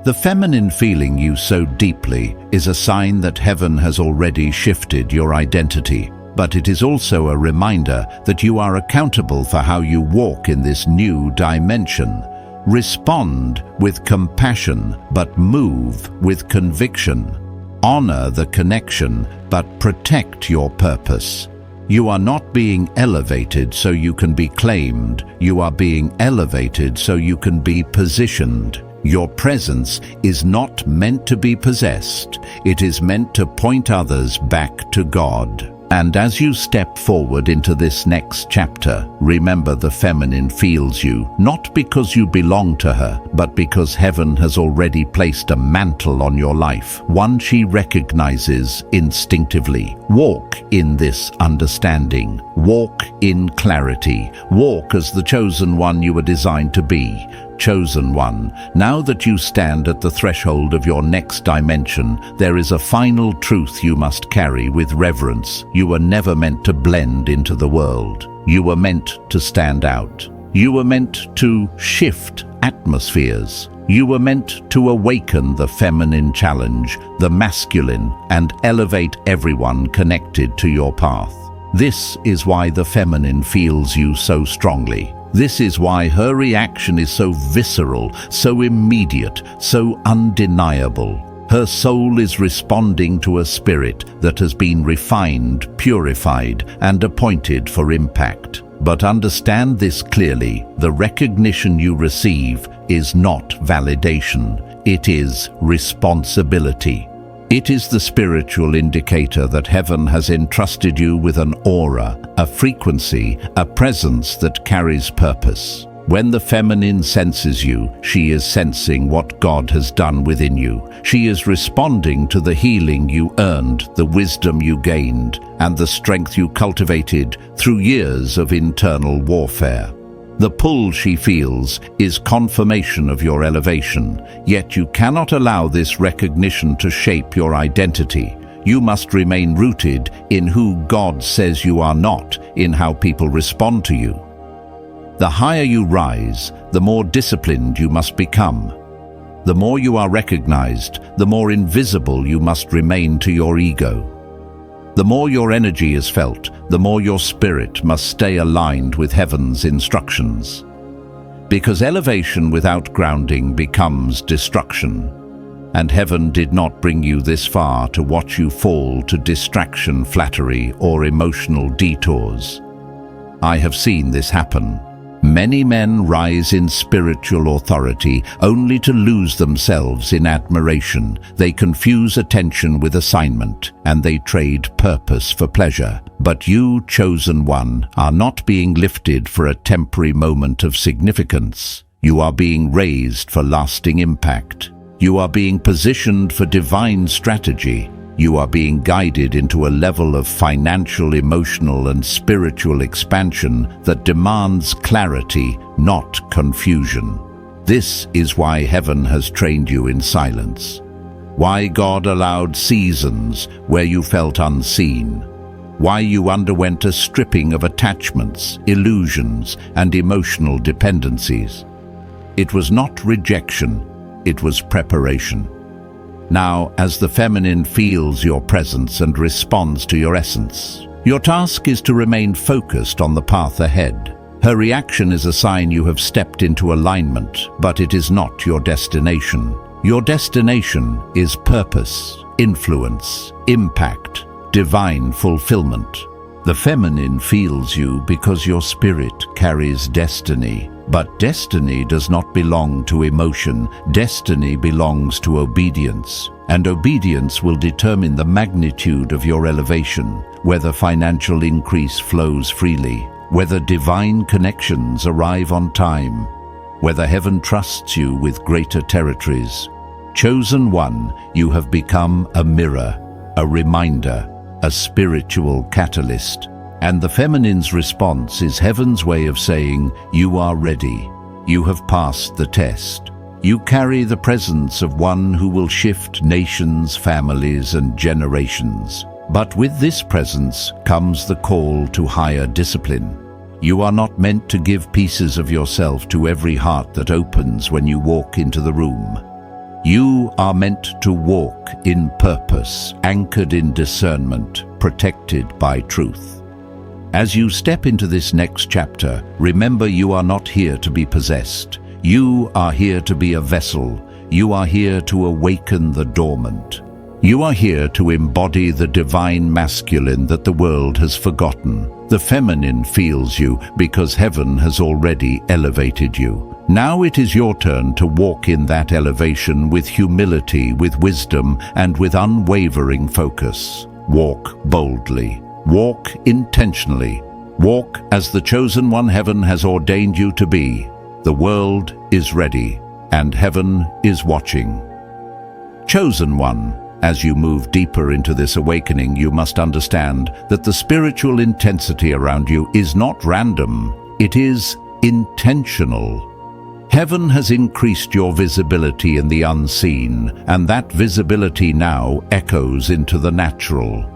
Speaker 1: The feminine feeling you so deeply is a sign that heaven has already shifted your identity, but it is also a reminder that you are accountable for how you walk in this new dimension. Respond with compassion, but move with conviction. Honor the connection, but protect your purpose. You are not being elevated so you can be claimed. You are being elevated so you can be positioned. Your presence is not meant to be possessed. It is meant to point others back to God. And as you step forward into this next chapter, remember the feminine feels you, not because you belong to her, but because heaven has already placed a mantle on your life, one she recognizes instinctively. Walk in this understanding. Walk in clarity. Walk as the chosen one you were designed to be. Chosen one, now that you stand at the threshold of your next dimension, there is a final truth you must carry with reverence. You were never meant to blend into the world. You were meant to stand out. You were meant to shift atmospheres. You were meant to awaken the feminine challenge, the masculine, and elevate everyone connected to your path. This is why the feminine feels you so strongly. This is why her reaction is so visceral, so immediate, so undeniable. Her soul is responding to a spirit that has been refined, purified, and appointed for impact. But understand this clearly: the recognition you receive is not validation, it is responsibility. It is the spiritual indicator that heaven has entrusted you with an aura, a frequency, a presence that carries purpose. When the feminine senses you, she is sensing what God has done within you. She is responding to the healing you earned, the wisdom you gained, and the strength you cultivated through years of internal warfare. The pull she feels is confirmation of your elevation, yet you cannot allow this recognition to shape your identity. You must remain rooted in who God says you are, not in how people respond to you. The higher you rise, the more disciplined you must become. The more you are recognized, the more invisible you must remain to your ego. The more your energy is felt, the more your spirit must stay aligned with heaven's instructions. Because elevation without grounding becomes destruction. And heaven did not bring you this far to watch you fall to distraction, flattery, or emotional detours. I have seen this happen. Many men rise in spiritual authority only to lose themselves in admiration. They confuse attention with assignment, and they trade purpose for pleasure. But you, chosen one, are not being lifted for a temporary moment of significance. You are being raised for lasting impact. You are being positioned for divine strategy. You are being guided into a level of financial, emotional, and spiritual expansion that demands clarity, not confusion. This is why heaven has trained you in silence. Why God allowed seasons where you felt unseen. Why you underwent a stripping of attachments, illusions, and emotional dependencies. It was not rejection, it was preparation. Now, as the feminine feels your presence and responds to your essence, your task is to remain focused on the path ahead. Her reaction is a sign you have stepped into alignment, but it is not your destination. Your destination is purpose, influence, impact, divine fulfillment. The feminine feels you because your spirit carries destiny. But destiny does not belong to emotion. Destiny belongs to obedience. And obedience will determine the magnitude of your elevation, whether financial increase flows freely, whether divine connections arrive on time, whether heaven trusts you with greater territories. Chosen one, you have become a mirror, a reminder, a spiritual catalyst. And the feminine's response is heaven's way of saying, you are ready. You have passed the test. You carry the presence of one who will shift nations, families, and generations. But with this presence comes the call to higher discipline. You are not meant to give pieces of yourself to every heart that opens when you walk into the room. You are meant to walk in purpose, anchored in discernment, protected by truth. As you step into this next chapter, remember you are not here to be possessed. You are here to be a vessel. You are here to awaken the dormant. You are here to embody the divine masculine that the world has forgotten. The feminine feels you because heaven has already elevated you. Now it is your turn to walk in that elevation with humility, with wisdom, and with unwavering focus. Walk boldly. Walk intentionally. Walk as the chosen one heaven has ordained you to be. The world is ready, and heaven is watching. Chosen one, as you move deeper into this awakening, you must understand that the spiritual intensity around you is not random. It is intentional. Heaven has increased your visibility in the unseen, and that visibility now echoes into the natural.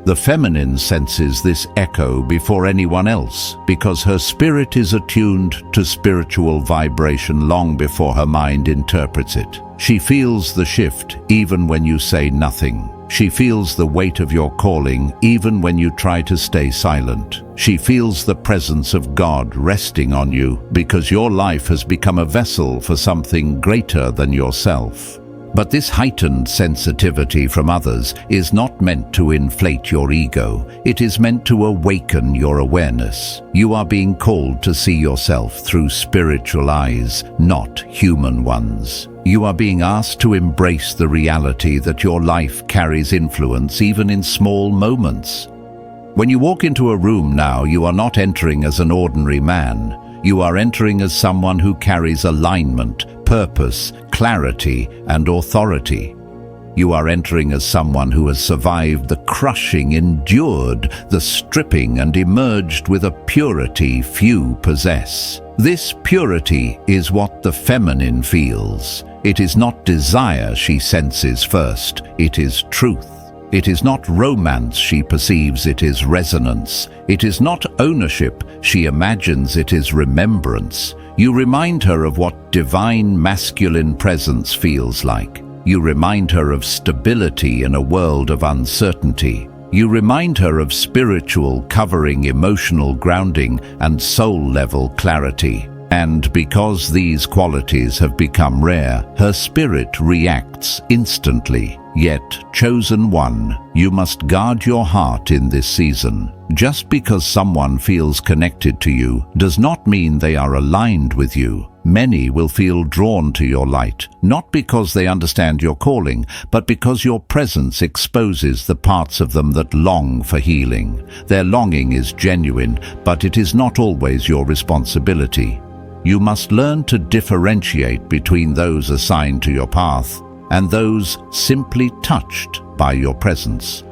Speaker 1: The feminine senses this echo before anyone else because her spirit is attuned to spiritual vibration long before her mind interprets it. She feels the shift even when you say nothing. She feels the weight of your calling even when you try to stay silent. She feels the presence of God resting on you because your life has become a vessel for something greater than yourself. But this heightened sensitivity from others is not meant to inflate your ego. It is meant to awaken your awareness. You are being called to see yourself through spiritual eyes, not human ones. You are being asked to embrace the reality that your life carries influence even in small moments. When you walk into a room now, you are not entering as an ordinary man. You are entering as someone who carries alignment, purpose, clarity, and authority. You are entering as someone who has survived the crushing, endured the stripping, and emerged with a purity few possess. This purity is what the feminine feels. It is not desire she senses first, it is truth. It is not romance she perceives, it is resonance. It is not ownership she imagines, it is remembrance. You remind her of what divine masculine presence feels like. You remind her of stability in a world of uncertainty. You remind her of spiritual covering, emotional grounding, and soul-level clarity. And because these qualities have become rare, her spirit reacts instantly. Yet, chosen one, you must guard your heart in this season. Just because someone feels connected to you does not mean they are aligned with you. Many will feel drawn to your light, not because they understand your calling, but because your presence exposes the parts of them that long for healing. Their longing is genuine, but it is not always your responsibility. You must learn to differentiate between those assigned to your path and those simply touched by your presence.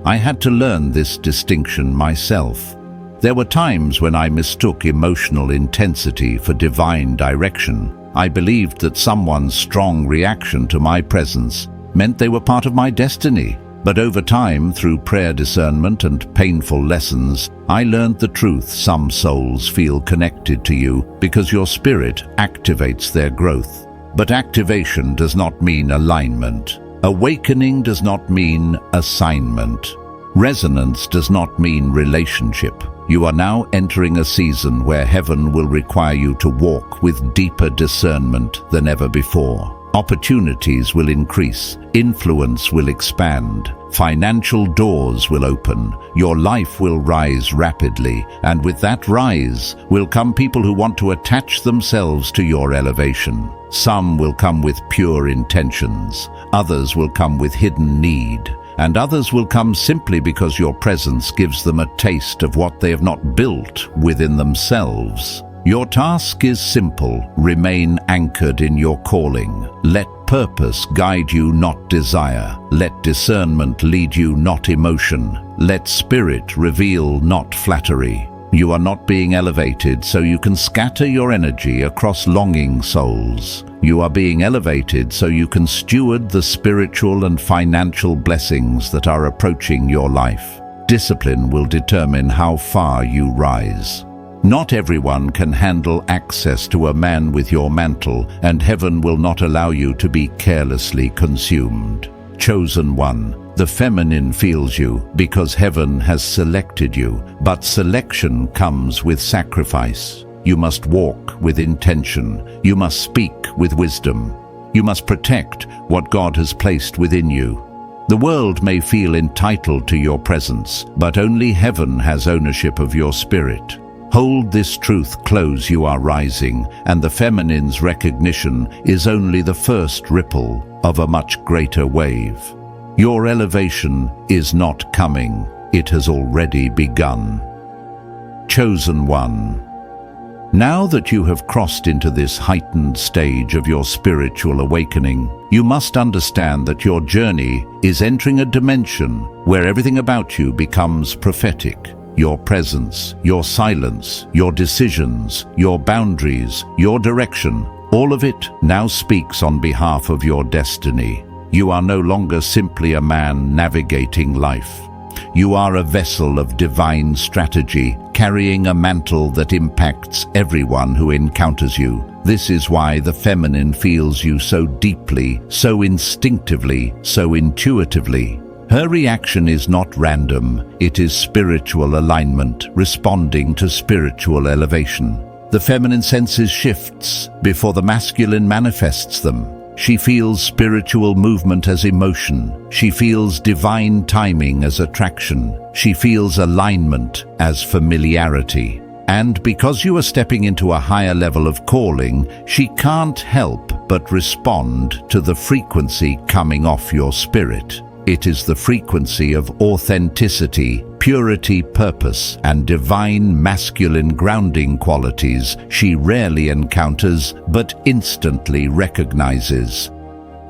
Speaker 1: I had to learn this distinction myself. There were times when I mistook emotional intensity for divine direction. I believed that someone's strong reaction to my presence meant they were part of my destiny. But over time, through prayer discernment and painful lessons, I learned the truth. Some souls feel connected to you because your spirit activates their growth. But activation does not mean alignment. Awakening does not mean assignment. Resonance does not mean relationship. You are now entering a season where heaven will require you to walk with deeper discernment than ever before. Opportunities will increase, influence will expand, financial doors will open, your life will rise rapidly, and with that rise will come people who want to attach themselves to your elevation. Some will come with pure intentions, others will come with hidden need, and others will come simply because your presence gives them a taste of what they have not built within themselves. Your task is simple. Remain anchored in your calling. Let purpose guide you, not desire. Let discernment lead you, not emotion. Let spirit reveal, not flattery. You are not being elevated so you can scatter your energy across longing souls. You are being elevated so you can steward the spiritual and financial blessings that are approaching your life. Discipline will determine how far you rise. Not everyone can handle access to a man with your mantle, and heaven will not allow you to be carelessly consumed. Chosen one, the feminine feels you because heaven has selected you, but selection comes with sacrifice. You must walk with intention. You must speak with wisdom. You must protect what God has placed within you. The world may feel entitled to your presence, but only heaven has ownership of your spirit. Hold this truth close, you are rising, and the feminine's recognition is only the first ripple of a much greater wave. Your elevation is not coming, it has already begun. Chosen one. Now that you have crossed into this heightened stage of your spiritual awakening, you must understand that your journey is entering a dimension where everything about you becomes prophetic. Your presence, your silence, your decisions, your boundaries, your direction, all of it now speaks on behalf of your destiny. You are no longer simply a man navigating life. You are a vessel of divine strategy, carrying a mantle that impacts everyone who encounters you. This is why the feminine feels you so deeply, so instinctively, so intuitively. Her reaction is not random, it is spiritual alignment, responding to spiritual elevation. The feminine senses shifts before the masculine manifests them. She feels spiritual movement as emotion. She feels divine timing as attraction. She feels alignment as familiarity. And because you are stepping into a higher level of calling, she can't help but respond to the frequency coming off your spirit. It is the frequency of authenticity, purity, purpose, and divine masculine grounding qualities she rarely encounters but instantly recognizes.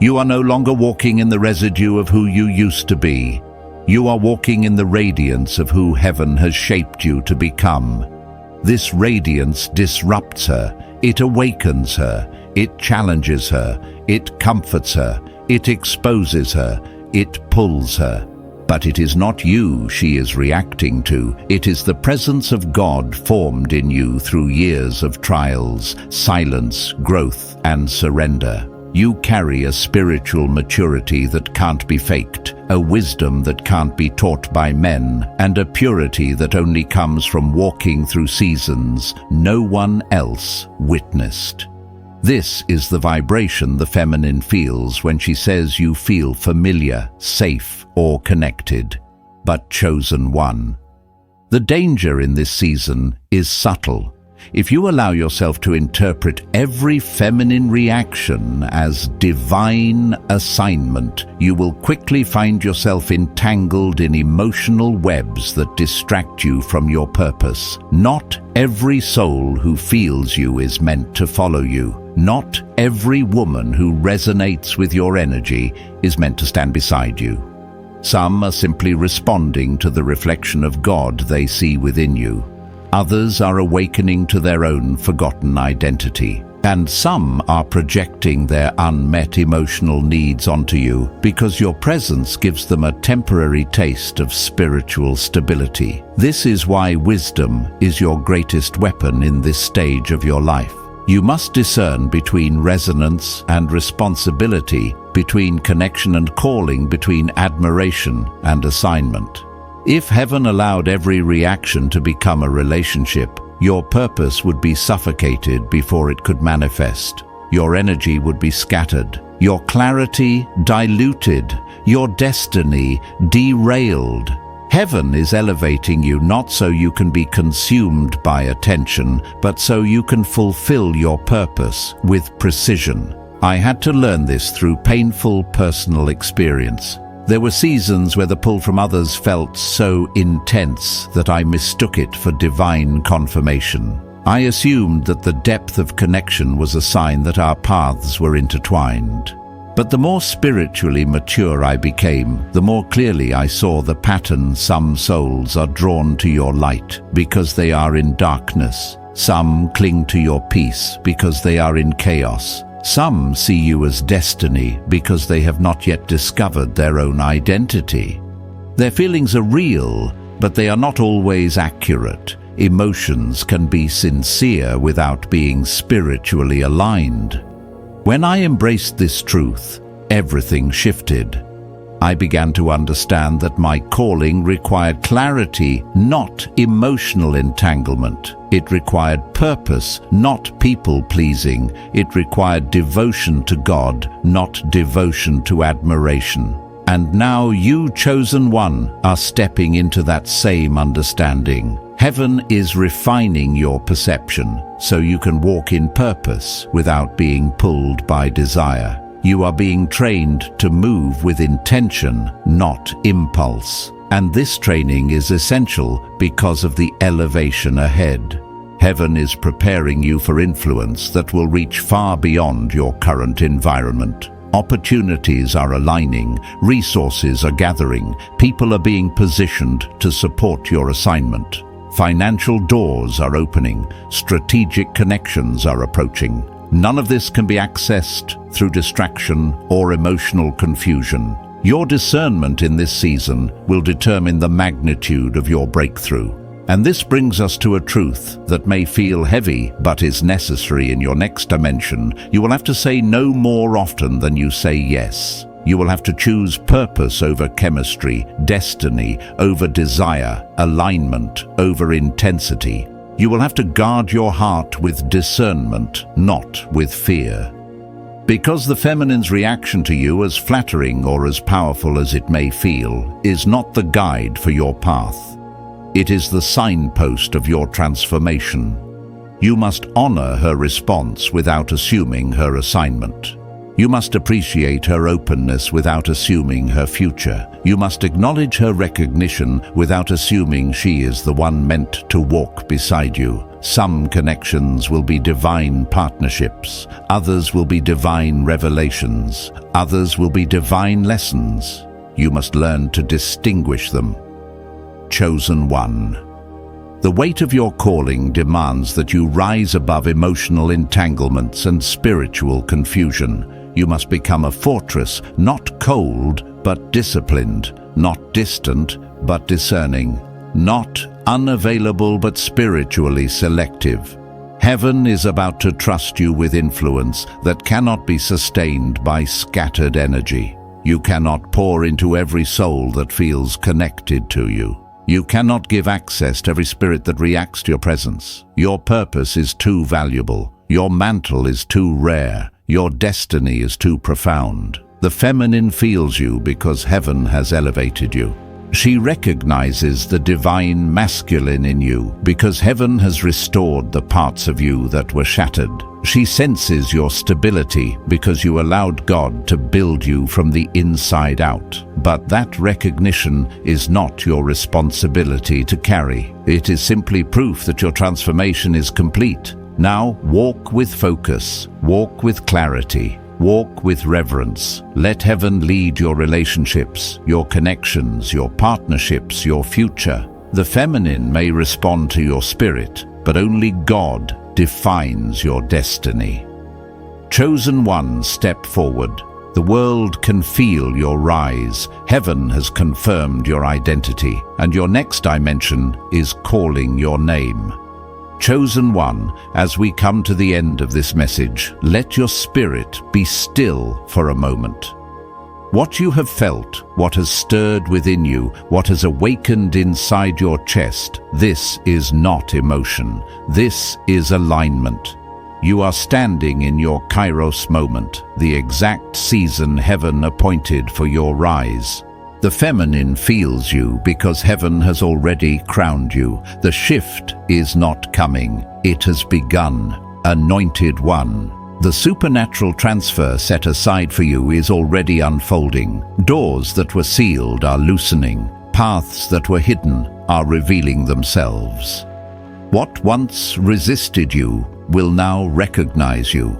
Speaker 1: You are no longer walking in the residue of who you used to be. You are walking in the radiance of who heaven has shaped you to become. This radiance disrupts her, it awakens her, it challenges her, it comforts her, it exposes her, it pulls her. But it is not you she is reacting to. It is the presence of God formed in you through years of trials, silence, growth, and surrender. You carry a spiritual maturity that can't be faked, a wisdom that can't be taught by men, and a purity that only comes from walking through seasons no one else witnessed. This is the vibration the feminine feels when she says you feel familiar, safe, or connected, but chosen one. The danger in this season is subtle. If you allow yourself to interpret every feminine reaction as divine assignment, you will quickly find yourself entangled in emotional webs that distract you from your purpose. Not every soul who feels you is meant to follow you. Not every woman who resonates with your energy is meant to stand beside you. Some are simply responding to the reflection of God they see within you. Others are awakening to their own forgotten identity. And some are projecting their unmet emotional needs onto you because your presence gives them a temporary taste of spiritual stability. This is why wisdom is your greatest weapon in this stage of your life. You must discern between resonance and responsibility, between connection and calling, between admiration and assignment. If heaven allowed every reaction to become a relationship, your purpose would be suffocated before it could manifest. Your energy would be scattered, your clarity diluted, your destiny derailed. Heaven is elevating you not so you can be consumed by attention, but so you can fulfill your purpose with precision. I had to learn this through painful personal experience. There were seasons where the pull from others felt so intense that I mistook it for divine confirmation. I assumed that the depth of connection was a sign that our paths were intertwined. But the more spiritually mature I became, the more clearly I saw the pattern. Some souls are drawn to your light because they are in darkness. Some cling to your peace because they are in chaos. Some see you as destiny because they have not yet discovered their own identity. Their feelings are real, but they are not always accurate. Emotions can be sincere without being spiritually aligned. When I embraced this truth, everything shifted. I began to understand that my calling required clarity, not emotional entanglement. It required purpose, not people-pleasing. It required devotion to God, not devotion to admiration. And now you, chosen one, are stepping into that same understanding. Heaven is refining your perception so you can walk in purpose without being pulled by desire. You are being trained to move with intention, not impulse. And this training is essential because of the elevation ahead. Heaven is preparing you for influence that will reach far beyond your current environment. Opportunities are aligning, resources are gathering, people are being positioned to support your assignment. Financial doors are opening, strategic connections are approaching. None of this can be accessed through distraction or emotional confusion. Your discernment in this season will determine the magnitude of your breakthrough. And this brings us to a truth that may feel heavy but is necessary in your next dimension. You will have to say no more often than you say yes. You will have to choose purpose over chemistry, destiny over desire, alignment over intensity. You will have to guard your heart with discernment, not with fear. Because the feminine's reaction to you, as flattering or as powerful as it may feel, is not the guide for your path. It is the signpost of your transformation. You must honor her response without assuming her assignment. You must appreciate her openness without assuming her future. You must acknowledge her recognition without assuming she is the one meant to walk beside you. Some connections will be divine partnerships. Others will be divine revelations. Others will be divine lessons. You must learn to distinguish them. Chosen one. The weight of your calling demands that you rise above emotional entanglements and spiritual confusion. You must become a fortress, not cold, but disciplined, not distant, but discerning, not unavailable, but spiritually selective. Heaven is about to trust you with influence that cannot be sustained by scattered energy. You cannot pour into every soul that feels connected to you. You cannot give access to every spirit that reacts to your presence. Your purpose is too valuable. Your mantle is too rare. Your destiny is too profound. The feminine feels you because heaven has elevated you. She recognizes the divine masculine in you because heaven has restored the parts of you that were shattered. She senses your stability because you allowed God to build you from the inside out. But that recognition is not your responsibility to carry. It is simply proof that your transformation is complete. Now walk with focus, walk with clarity, walk with reverence. Let heaven lead your relationships, your connections, your partnerships, your future. The feminine may respond to your spirit, but only God defines your destiny. Chosen one, step forward. The world can feel your rise. Heaven has confirmed your identity, and your next dimension is calling your name. Chosen one, as we come to the end of this message, let your spirit be still for a moment. What you have felt, what has stirred within you, what has awakened inside your chest, this is not emotion. This is alignment. You are standing in your Kairos moment, the exact season heaven appointed for your rise. The feminine feels you because heaven has already crowned you. The shift is not coming. It has begun. Anointed one. The supernatural transfer set aside for you is already unfolding. Doors that were sealed are loosening. Paths that were hidden are revealing themselves. What once resisted you will now recognize you.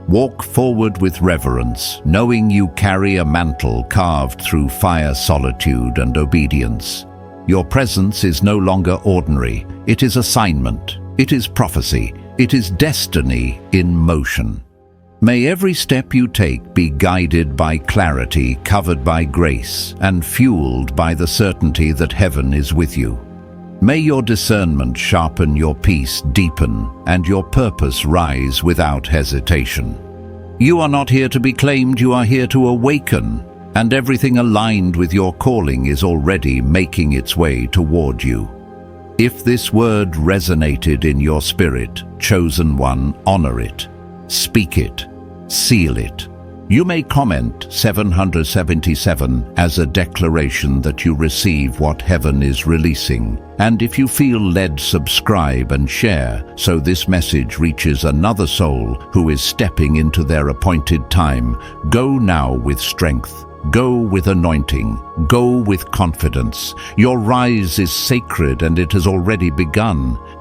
Speaker 1: Walk forward with reverence, knowing you carry a mantle carved through fire, solitude, and obedience. Your presence is no longer ordinary. It is assignment. It is prophecy. It is destiny in motion. May every step you take be guided by clarity, covered by grace, and fueled by the certainty that heaven is with you. May your discernment sharpen, your peace deepen, and your purpose rise without hesitation. You are not here to be claimed, you are here to awaken, and everything aligned with your calling is already making its way toward you. If this word resonated in your spirit, chosen one, honor it, speak it, seal it. You may comment 777 as a declaration that you receive what heaven is releasing. And if you feel led, subscribe and share so this message reaches another soul who is stepping into their appointed time. Go now with strength. Go with anointing. Go with confidence. Your rise is sacred and it has already begun.